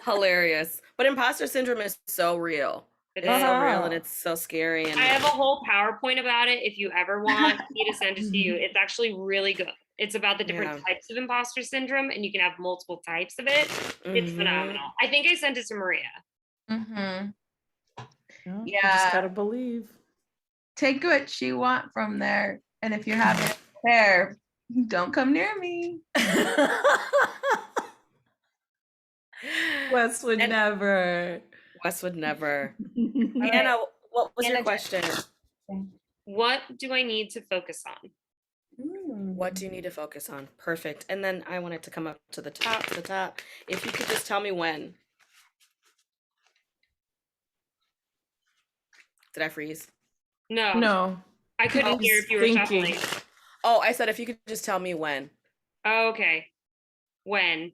[SPEAKER 3] Hilarious. But imposter syndrome is so real. It's so real and it's so scary. And
[SPEAKER 4] I have a whole PowerPoint about it. If you ever want me to send it to you, it's actually really good. It's about the different types of imposter syndrome, and you can have multiple types of it. It's phenomenal. I think I sent it to Maria.
[SPEAKER 1] Mm-hmm.
[SPEAKER 2] You
[SPEAKER 1] Yeah.
[SPEAKER 2] just gotta believe.
[SPEAKER 1] Take what you want from there. And if you're having an affair, don't come near me.
[SPEAKER 2] Wes would never.
[SPEAKER 3] Wes would never. Anna, what was your question?
[SPEAKER 4] What do I need to focus on?
[SPEAKER 3] What do you need to focus on? Perfect. And then I want it to come up to the top, If you could just tell me when. Did I freeze?
[SPEAKER 4] No. I couldn't hear if you were shuffling.
[SPEAKER 3] Oh, I said if you could just tell me when.
[SPEAKER 4] Oh, okay. When?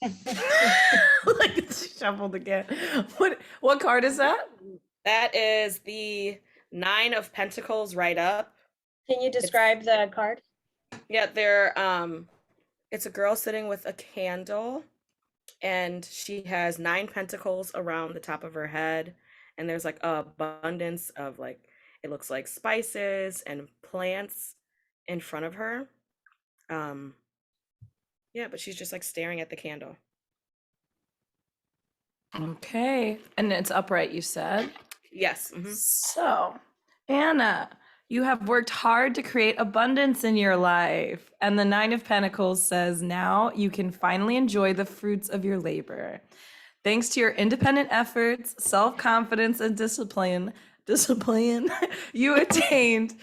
[SPEAKER 2] Like it's shuffled again. What card is that?
[SPEAKER 3] That is the Nine of Pentacles right up.
[SPEAKER 5] Can you describe the card?
[SPEAKER 3] Yeah, it's a girl sitting with a candle, and she has 9 pentacles around the top of her head, and there's like an abundance of like, it looks like spices and plants in front of her. Yeah, but she's just like staring at the candle.
[SPEAKER 2] Okay. And it's upright, you said?
[SPEAKER 3] Yes.
[SPEAKER 2] So, Anna, you have worked hard to create abundance in your life. And the Nine of Pentacles says now you can finally enjoy the fruits of your labor. Thanks to your independent efforts, self-confidence, and discipline, you attained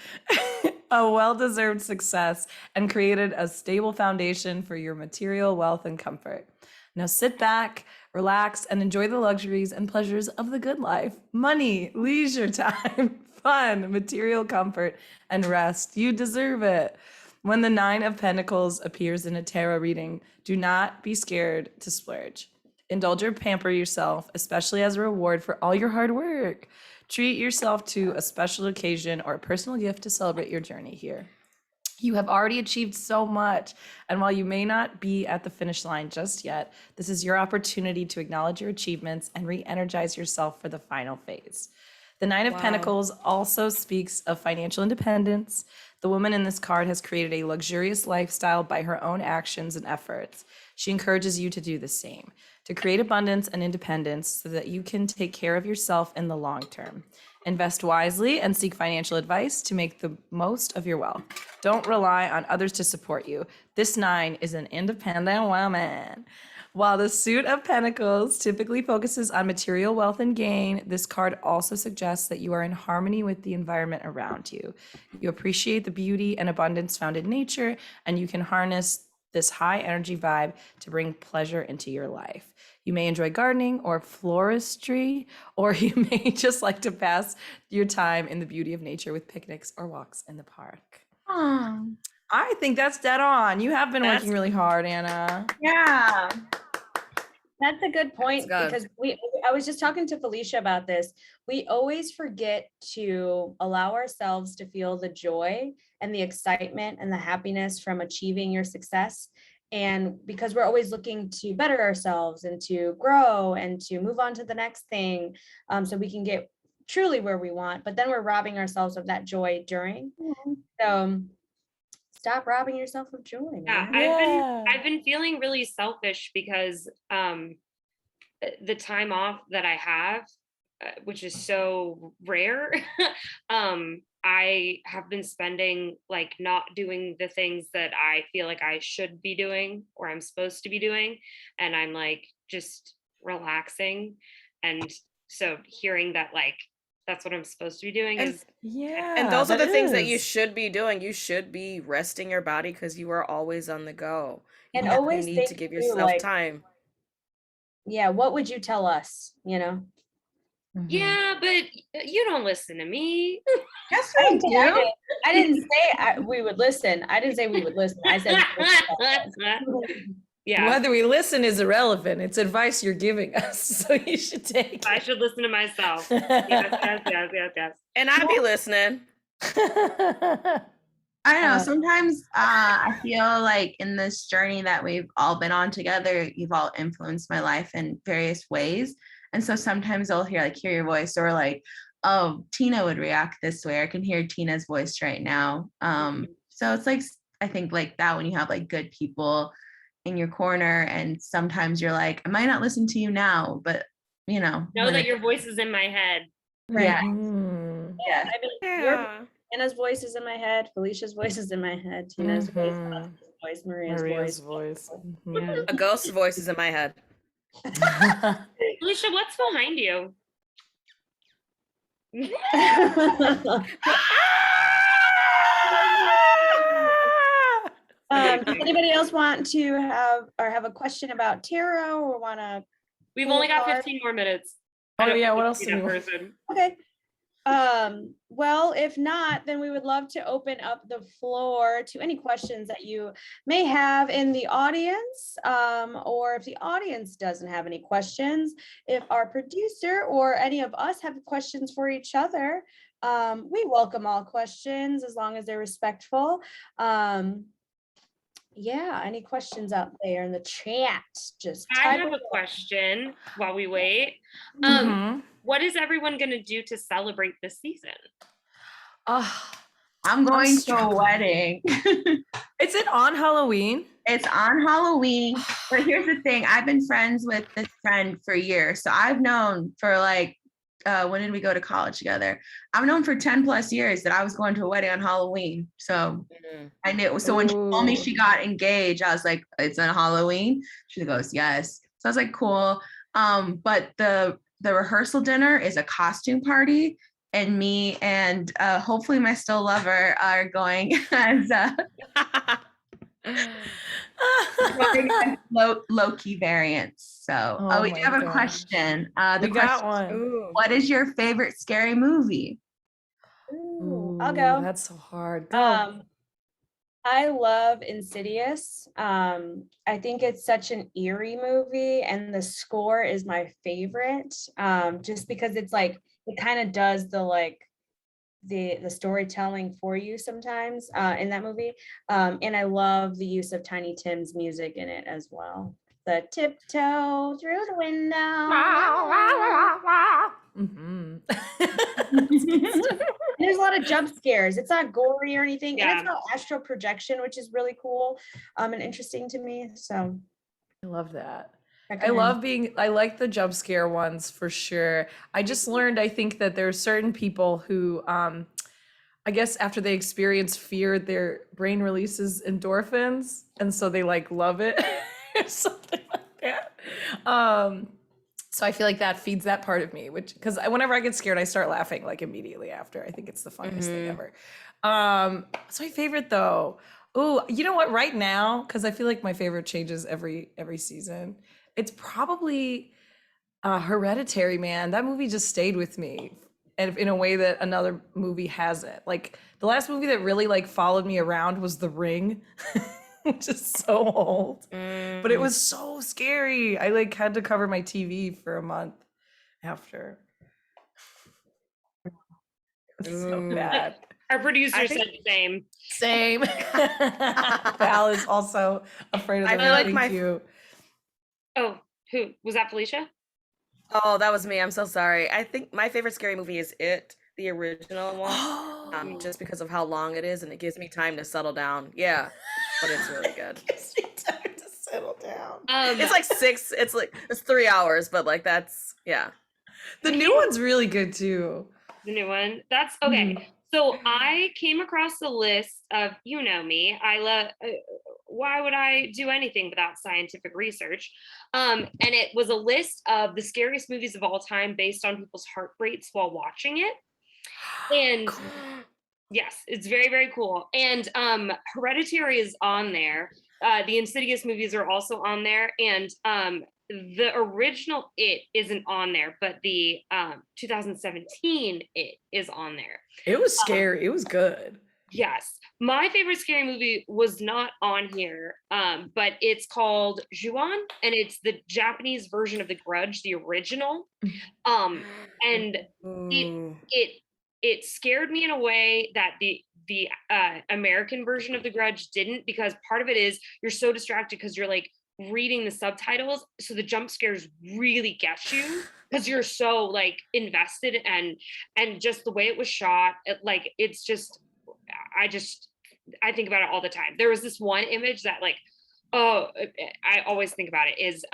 [SPEAKER 2] a well-deserved success and created a stable foundation for your material wealth and comfort. Now sit back, relax, and enjoy the luxuries and pleasures of the good life. Money, leisure time, fun, material comfort, and rest. You deserve it. When the Nine of Pentacles appears in a tarot reading, do not be scared to splurge. Indulge or pamper yourself, especially as a reward for all your hard work. Treat yourself to a special occasion or a personal gift to celebrate your journey here. You have already achieved so much, and while you may not be at the finish line just yet, this is your opportunity to acknowledge your achievements and re-energize yourself for the final phase. The Nine of Pentacles also speaks of financial independence. The woman in this card has created a luxurious lifestyle by her own actions and efforts. She encourages you to do the same, to create abundance and independence so that you can take care of yourself in the long term. Invest wisely and seek financial advice to make the most of your wealth. Don't rely on others to support you. This nine is an independent woman. While the Suit of Pentacles typically focuses on material wealth and gain, this card also suggests that you are in harmony with the environment around you. You appreciate the beauty and abundance found in nature, and you can harness this high energy vibe to bring pleasure into your life. You may enjoy gardening or floristry, or you may just like to pass your time in the beauty of nature with picnics or walks in the park.
[SPEAKER 1] Oh,
[SPEAKER 2] I think that's dead on. You have been working really hard, Anna.
[SPEAKER 1] yeah.
[SPEAKER 5] That's a good point,
[SPEAKER 3] That's
[SPEAKER 5] because I was just talking to Phylicia about this. We always forget to allow ourselves to feel the joy and the excitement and the happiness from achieving your success. And because we're always looking to better ourselves and to grow and to move on to the next thing, so we can get truly where we want, but then we're robbing ourselves of that joy during. So stop robbing yourself of joy.
[SPEAKER 4] Yeah,
[SPEAKER 5] Man.
[SPEAKER 4] I've been feeling really selfish because the time off that I have, which is so rare, I have been spending like not doing the things that I feel like I should be doing or I'm supposed to be doing, and I'm like just relaxing. And so hearing that like that's what I'm supposed to be doing is
[SPEAKER 3] and those are the things that you should be doing. You should be resting your body because you are always on the go.
[SPEAKER 5] And always
[SPEAKER 3] you need to give yourself
[SPEAKER 5] like,
[SPEAKER 3] time.
[SPEAKER 5] Yeah, what would you tell us,
[SPEAKER 4] Yeah, but you don't listen to me.
[SPEAKER 1] Yes, I do.
[SPEAKER 5] I didn't say we would listen. I didn't say we would listen. I said
[SPEAKER 4] yeah.
[SPEAKER 2] Whether we listen is irrelevant. It's advice you're giving us, so you should take it.
[SPEAKER 4] I should listen to myself. Yes.
[SPEAKER 3] And I be listening.
[SPEAKER 1] I don't know. Sometimes I feel like in this journey that we've all been on together, you've all influenced my life in various ways. And so sometimes I'll hear your voice, or like, oh, Tina would react this way. I can hear Tina's voice right now. So it's like, I think like that when you have like good people in your corner, and sometimes you're like, I might not listen to you now, but know
[SPEAKER 4] that your voice is in my head.
[SPEAKER 5] Right.
[SPEAKER 1] Yeah.
[SPEAKER 5] Yeah. I mean, Anna's voice is in my head. Felicia's voice is in my head. Tina's voice, Maria's voice.
[SPEAKER 3] Yeah. A ghost's voice is in my head.
[SPEAKER 4] Phylicia, what's behind you?
[SPEAKER 5] Does anybody else want to have a question about tarot, or want to?
[SPEAKER 4] We've only got 15 more minutes.
[SPEAKER 2] Oh yeah, what else?
[SPEAKER 5] Okay. Well, if not, then we would love to open up the floor to any questions that you may have in the audience, or if the audience doesn't have any questions, if our producer or any of us have questions for each other, we welcome all questions as long as they're respectful. Yeah, any questions out there in the chat?
[SPEAKER 4] I have a question while we wait. What is everyone going to do to celebrate this season?
[SPEAKER 1] I'm going to a wedding.
[SPEAKER 2] Is it on Halloween?
[SPEAKER 1] It's on Halloween. But here's the thing. I've been friends with this friend for years. So I've known for like, when did we go to college together? I've known for 10 plus years that I was going to a wedding on Halloween. So I knew. So when she told me she got engaged, I was like, it's on Halloween? She goes, yes. So I was like, cool. But the rehearsal dinner is a costume party. And me and hopefully my still lover are going as low-key variants. So, we do have a question.
[SPEAKER 2] We got one.
[SPEAKER 1] What is your favorite scary movie?
[SPEAKER 5] Ooh, I'll go.
[SPEAKER 2] That's so hard. Go.
[SPEAKER 5] I love Insidious. I think it's such an eerie movie, and the score is my favorite. Just because it's like it kind of does the storytelling for you sometimes in that movie. And I love the use of Tiny Tim's music in it as well. The tiptoe through the window. There's a lot of jump scares. It's not gory or anything. And it's not astral projection, which is really cool and interesting to me. So
[SPEAKER 2] I love that. I like the jump scare ones for sure. I just learned, I think that there are certain people who, I guess after they experience fear, their brain releases endorphins. And so they like love it or something like that. So I feel like that feeds that part of me, because whenever I get scared, I start laughing like immediately after. I think it's the funniest thing ever. What's my favorite though? Oh, you know what? Right now, because I feel like my favorite changes every season. It's probably Hereditary, man. That movie just stayed with me, and in a way that another movie hasn't. Like the last movie that really like followed me around was The Ring, which is so old, but it was so scary. I like had to cover my TV for a month after. It was so bad.
[SPEAKER 4] Our producer said the same.
[SPEAKER 2] Same. Val is also afraid of the ring.
[SPEAKER 3] Like
[SPEAKER 2] Thank you.
[SPEAKER 4] Oh, who was that? Felicia?
[SPEAKER 3] Oh, that was me. I'm so sorry. I think my favorite scary movie is It, the original one, just because of how long it is, and it gives me time to settle down. Yeah, but it's really good.
[SPEAKER 2] It gives me time to settle down.
[SPEAKER 3] It's like it's 3 hours, but like that's
[SPEAKER 2] The new one's really good too.
[SPEAKER 4] The new one. That's okay. So I came across a list of, you know me, I love, why would I do anything without scientific research? And it was a list of the scariest movies of all time based on people's heart rates while watching it. And yes, it's very, very cool. And Hereditary is on there. The Insidious movies are also on there. And the original It isn't on there, but the 2017 It is on there.
[SPEAKER 2] It was scary. It was good.
[SPEAKER 4] Yes. My favorite scary movie was not on here, but it's called Ju-on, and it's the Japanese version of The Grudge, the original. And it scared me in a way that the American version of The Grudge didn't, because part of it is you're so distracted because you're like reading the subtitles, so the jump scares really get you because you're so like invested, and just the way it was shot, it's just I think about it all the time. There was this one image that like, I always think about it, is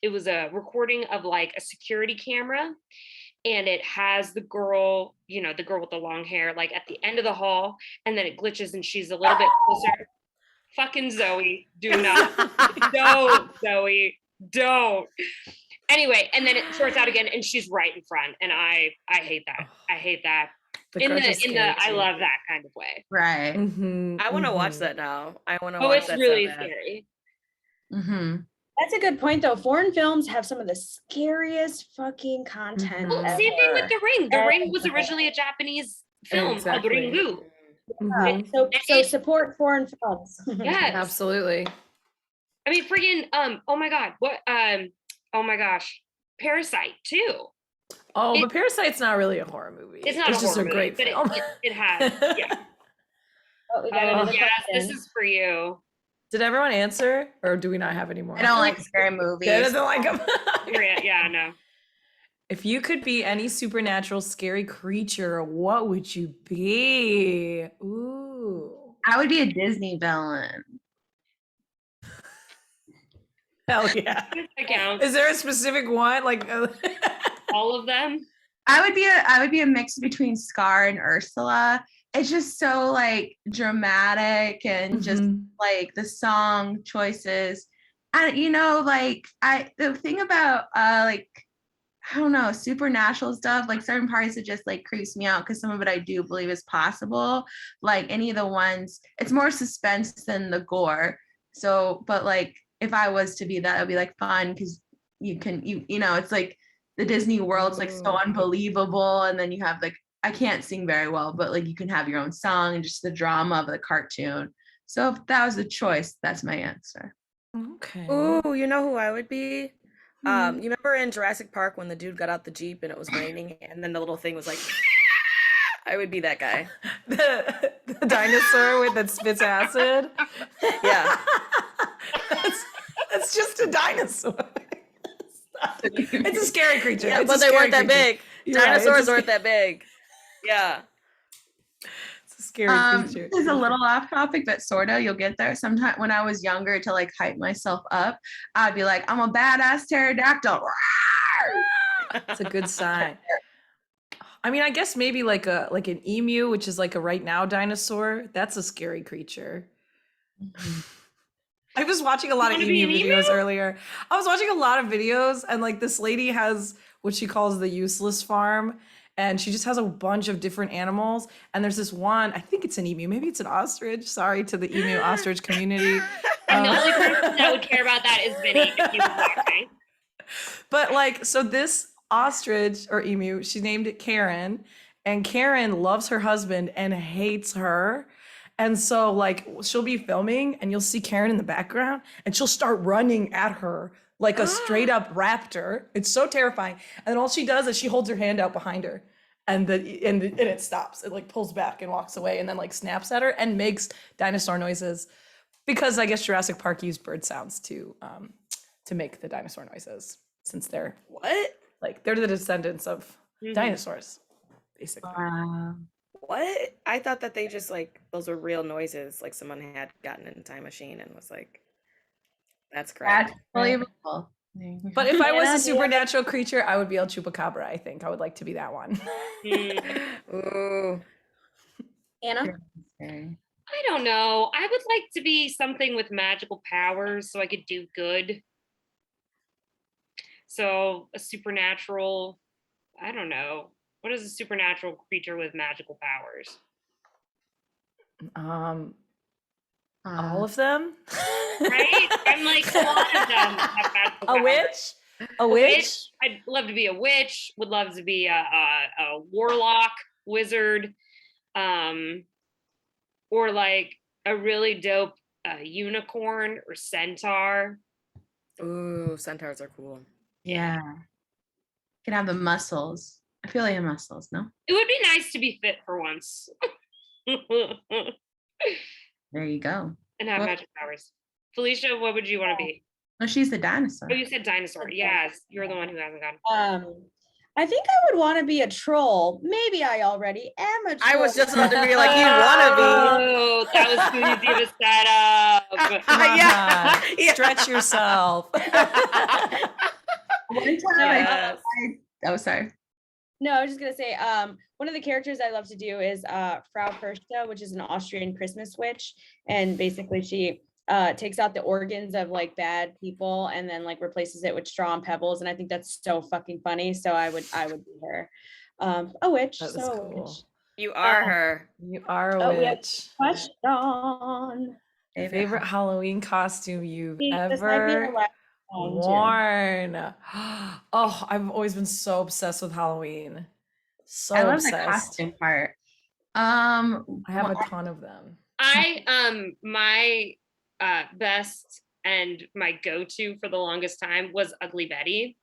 [SPEAKER 4] it was a recording of like a security camera, and it has the girl with the long hair like at the end of the hall, and then it glitches and she's a little bit closer. Fucking Zoe, do not. Don't, Zoe, don't. Anyway, and then it sorts out again and she's right in front, and I hate that. I hate that. I love that kind of way.
[SPEAKER 1] Right.
[SPEAKER 3] I want to watch that now. I want to watch that.
[SPEAKER 4] Oh, it's really scary.
[SPEAKER 5] That's a good point, though. Foreign films have some of the scariest fucking content.
[SPEAKER 4] Well, same thing with The Ring. The Ring was originally a Japanese film called Ringu.
[SPEAKER 5] So support foreign films.
[SPEAKER 4] Yes,
[SPEAKER 2] absolutely.
[SPEAKER 4] I mean, freaking, oh my God, what, oh my gosh, Parasite too.
[SPEAKER 2] But Parasite's not really a horror movie.
[SPEAKER 4] It's not
[SPEAKER 2] just a great film.
[SPEAKER 4] It has, yeah. Yes, this is for you.
[SPEAKER 2] Did everyone answer, or do we not have any more?
[SPEAKER 1] I don't like scary movies.
[SPEAKER 2] Yeah, doesn't like them.
[SPEAKER 4] Yeah, no.
[SPEAKER 2] If you could be any supernatural scary creature, what would you be? Ooh.
[SPEAKER 1] I would be a Disney villain.
[SPEAKER 2] Hell yeah.
[SPEAKER 4] That counts.
[SPEAKER 2] Is there a specific one? Like
[SPEAKER 4] All of them?
[SPEAKER 1] I would be a mix between Scar and Ursula. It's just so like dramatic and just like the song choices. And you know, like the thing about like I don't know, supernatural stuff, like certain parts it just like creeps me out because some of it I do believe is possible. Like any of the ones, it's more suspense than the gore. So, but like if I was to be that, it'd be like fun because you know, it's like the Disney world's like so unbelievable. And then you have like, I can't sing very well, but like you can have your own song and just the drama of the cartoon. So if that was the choice, that's my answer.
[SPEAKER 2] Okay.
[SPEAKER 3] Ooh, you know who I would be? You remember in Jurassic Park when the dude got out the Jeep and it was raining and then the little thing was like, I would be that guy.
[SPEAKER 2] the dinosaur that spits acid?
[SPEAKER 3] Yeah.
[SPEAKER 2] That's just a dinosaur. It's a scary creature.
[SPEAKER 3] Yeah,
[SPEAKER 2] it's
[SPEAKER 3] but they weren't that big.
[SPEAKER 2] You're
[SPEAKER 3] Dinosaurs weren't that big. Yeah.
[SPEAKER 2] It's a scary creature.
[SPEAKER 1] This is a little off topic, but sort of, you'll get there. Sometime when I was younger, to like hype myself up, I'd be like, I'm a badass pterodactyl.
[SPEAKER 2] It's a good sign. I mean, I guess maybe like an emu, which is like a right now dinosaur. That's a scary creature. I was watching a lot of emu videos earlier. I was watching a lot of videos and like this lady has what she calls the useless farm. And she just has a bunch of different animals. And there's this one, I think it's an emu, maybe it's an ostrich. Sorry to the emu ostrich community.
[SPEAKER 4] And the only person that would care about that is Vinny if he was watching.
[SPEAKER 2] But like, so this ostrich or emu, she named it Karen. And Karen loves her husband and hates her. And so like she'll be filming and you'll see Karen in the background and she'll start running at her like a straight up raptor. It's so terrifying. And then all she does is she holds her hand out behind her and it stops. It like pulls back and walks away and then like snaps at her and makes dinosaur noises because I guess Jurassic Park used bird sounds to make the dinosaur noises since they're they're the descendants of dinosaurs, basically.
[SPEAKER 3] What? I thought that they just like those were real noises, like someone had gotten in a time machine and was like, "That's correct."
[SPEAKER 1] That's believable.
[SPEAKER 2] But if I was a supernatural creature, I would be El Chupacabra. I think I would like to be that one.
[SPEAKER 3] Ooh.
[SPEAKER 5] Anna?
[SPEAKER 4] I don't know. I would like to be something with magical powers so I could do good. So a supernatural, I don't know. What is a supernatural creature with magical powers?
[SPEAKER 2] All of them?
[SPEAKER 4] Right? I'm like, a lot of them have magical powers.
[SPEAKER 2] Witch? A witch?
[SPEAKER 4] I'd love to be a witch. Would love to be a warlock, wizard, or like a really dope unicorn or centaur.
[SPEAKER 3] Ooh, centaurs are cool.
[SPEAKER 1] Yeah. Can have the muscles. I feel like the muscles, no?
[SPEAKER 4] It would be nice to be fit for once.
[SPEAKER 1] There you go.
[SPEAKER 4] And have magic powers. Phylicia, what would you want to be?
[SPEAKER 1] No, she's the dinosaur.
[SPEAKER 4] Oh, you said dinosaur. Yes, you're the one who hasn't gone.
[SPEAKER 5] I think I would want to be a troll. Maybe I already am a troll.
[SPEAKER 3] I was just about to be like, you want to be.
[SPEAKER 4] Oh, that was too easy to set up.
[SPEAKER 2] Yeah. Stretch yourself.
[SPEAKER 1] One time oh, sorry.
[SPEAKER 5] No, I was just gonna say, one of the characters I love to do is Frau Fürste, which is an Austrian Christmas witch, and basically she takes out the organs of like bad people and then like replaces it with straw and pebbles, and I think that's so fucking funny. So I would be her, a witch.
[SPEAKER 2] That was
[SPEAKER 5] so
[SPEAKER 2] cool.
[SPEAKER 5] witch.
[SPEAKER 3] You are her.
[SPEAKER 2] You are a witch.
[SPEAKER 5] Question.
[SPEAKER 2] Favorite Halloween costume you've
[SPEAKER 5] This might be
[SPEAKER 2] ever
[SPEAKER 5] the last one, too.
[SPEAKER 2] worn? Oh, I've always been so obsessed with Halloween. So
[SPEAKER 1] I love
[SPEAKER 2] obsessed.
[SPEAKER 1] the costume part.
[SPEAKER 2] I have a ton of them.
[SPEAKER 4] My best and my go-to for the longest time was Ugly Betty,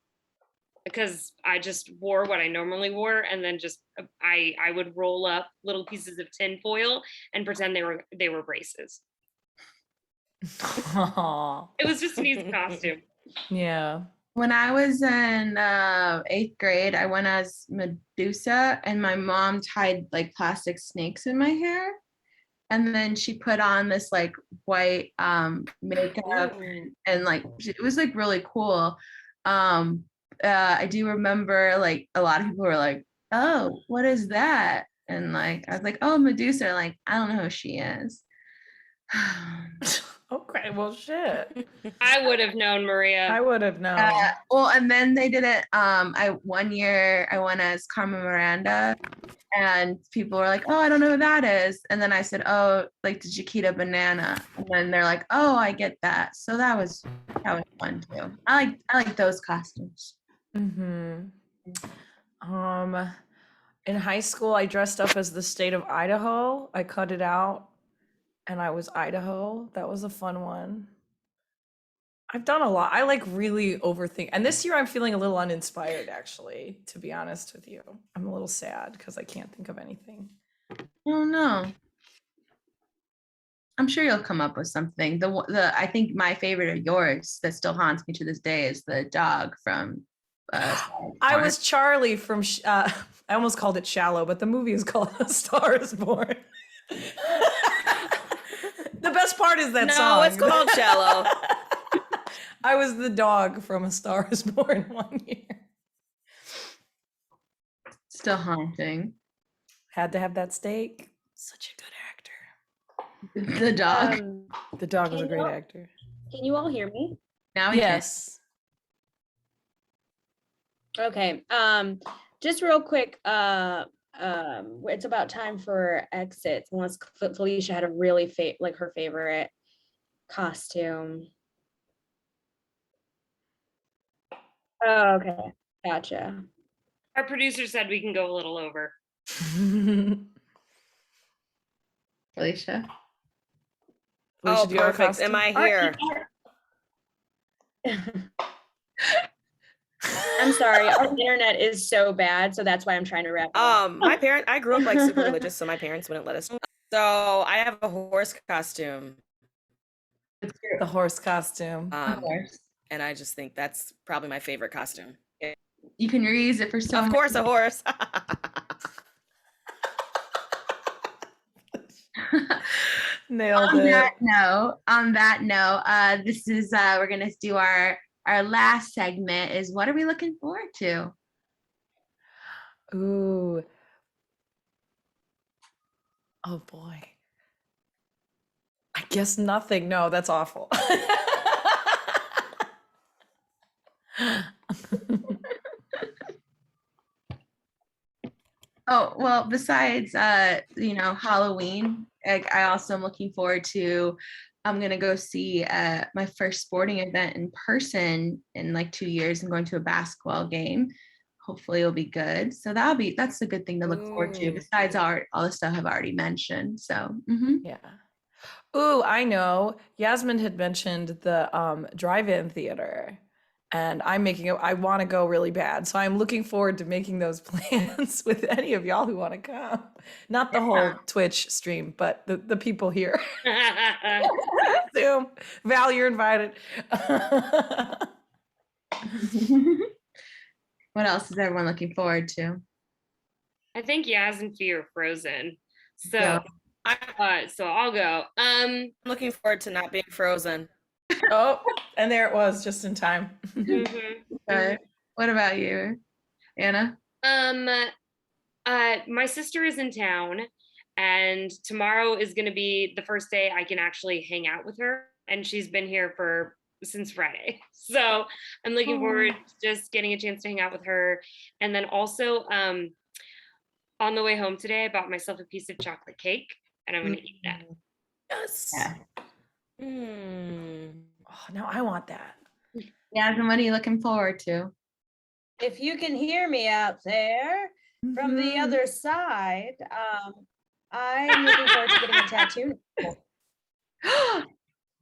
[SPEAKER 4] because I just wore what I normally wore, and then just I would roll up little pieces of tin foil and pretend they were braces.
[SPEAKER 2] Aww.
[SPEAKER 4] It was just an easy costume.
[SPEAKER 2] Yeah.
[SPEAKER 1] When I was in 8th grade, I went as Medusa, and my mom tied like plastic snakes in my hair. And then she put on this like white makeup and like it was like really cool. I do remember like a lot of people were like, "Oh, what is that?" And like I was like, "Oh, Medusa." Like I don't know who she is.
[SPEAKER 2] Okay, well, shit.
[SPEAKER 4] I would have known, Maria.
[SPEAKER 2] I would have known.
[SPEAKER 1] Well, and then they did it. One year I went as Carmen Miranda, and people were like, "Oh, I don't know who that is." And then I said, "Oh, like the Chiquita banana." And then they're like, "Oh, I get that." So that was fun too. I like those costumes.
[SPEAKER 2] In high school, I dressed up as the state of Idaho. I cut it out, and I was Idaho. That was a fun one. I've done a lot. I like really overthink. And this year I'm feeling a little uninspired, actually, to be honest with you. I'm a little sad because I can't think of anything.
[SPEAKER 1] Oh no. I'm sure you'll come up with something. I think my favorite of yours that still haunts me to this day is the dog from
[SPEAKER 2] I was Charlie from I almost called it Shallow, but the movie is called A Star Is Born. The best part is that song.
[SPEAKER 3] No, it's called Shallow.
[SPEAKER 2] I was the dog from A Star Is Born one year.
[SPEAKER 1] Still haunting.
[SPEAKER 2] Had to have that steak. Such a good actor.
[SPEAKER 1] The dog.
[SPEAKER 2] The dog was a great actor.
[SPEAKER 5] Can you all hear me?
[SPEAKER 1] Now we
[SPEAKER 2] Yes.
[SPEAKER 5] Okay. Just real quick, it's about time for exits, unless Phylicia had a really her favorite costume. Oh, okay, gotcha.
[SPEAKER 4] Our producer said we can go a little over.
[SPEAKER 1] Phylicia.
[SPEAKER 3] Oh, perfect. Am I here?
[SPEAKER 5] I'm sorry, our internet is so bad, so that's why I'm trying to wrap up.
[SPEAKER 3] I grew up like super religious, so my parents wouldn't let us. So I have a horse costume.
[SPEAKER 2] The horse costume.
[SPEAKER 3] And I just think that's probably my favorite costume.
[SPEAKER 1] You can reuse it for so
[SPEAKER 3] Of course, a horse.
[SPEAKER 2] Nailed it.
[SPEAKER 1] On that note, this is we're gonna do our last segment. Is what are we looking forward to?
[SPEAKER 2] Ooh. Oh boy. I guess nothing. No, that's awful.
[SPEAKER 1] Oh, well, besides Halloween, I also am looking forward to I'm gonna go see my first sporting event in person in like 2 years. I'm going to a basketball game. Hopefully it'll be good. So that's a good thing to look forward to, besides all the stuff I've already mentioned. So
[SPEAKER 2] yeah. Ooh, I know. Yazmin had mentioned the drive-in theater. And I want to go really bad. So I'm looking forward to making those plans with any of y'all who want to come. Not the whole Twitch stream, but the people here. Zoom. Val, you're invited.
[SPEAKER 1] What else is everyone looking forward to?
[SPEAKER 4] I think Yaz and Fee are frozen. So I'll go. I'm
[SPEAKER 3] looking forward to not being frozen.
[SPEAKER 2] Oh, and there it was, just in time.
[SPEAKER 1] Okay. What about you, Anna?
[SPEAKER 4] My sister is in town, and tomorrow is going to be the first day I can actually hang out with her, and she's been here since Friday. So I'm looking forward to just getting a chance to hang out with her. And then also on the way home today, I bought myself a piece of chocolate cake, and I'm going to eat that.
[SPEAKER 2] Yes.
[SPEAKER 1] Yeah.
[SPEAKER 2] Oh, now I want that.
[SPEAKER 1] Yeah, and what are you looking forward to?
[SPEAKER 5] If you can hear me out there from the other side, I'm looking forward to getting a tattoo.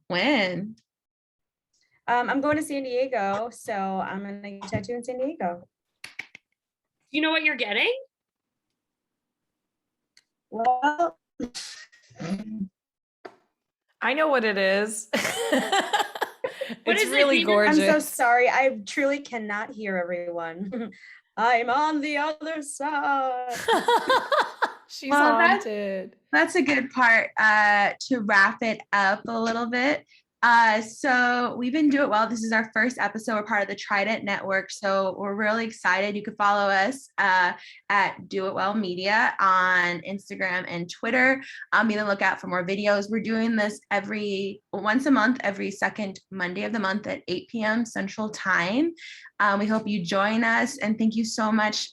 [SPEAKER 1] When?
[SPEAKER 5] I'm going to San Diego, so I'm gonna get a tattoo in San Diego.
[SPEAKER 4] You know what you're getting?
[SPEAKER 5] Well,
[SPEAKER 2] I know what it is.
[SPEAKER 4] Wait,
[SPEAKER 2] It's really gorgeous.
[SPEAKER 5] I'm so sorry. I truly cannot hear everyone. I'm on the other side.
[SPEAKER 2] She's haunted.
[SPEAKER 1] That's a good part to wrap it up a little bit. So we've been Do It Well. This is our first episode. We're part of the Trident Network. So we're really excited. You can follow us at Do It Well Media on Instagram and Twitter. Be on the lookout for more videos. We're doing this once a month, every second Monday of the month at 8 p.m. Central Time. We hope you join us. And thank you so much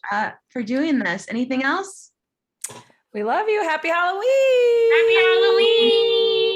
[SPEAKER 1] for doing this. Anything else?
[SPEAKER 2] We love you. Happy Halloween.
[SPEAKER 4] Happy Halloween.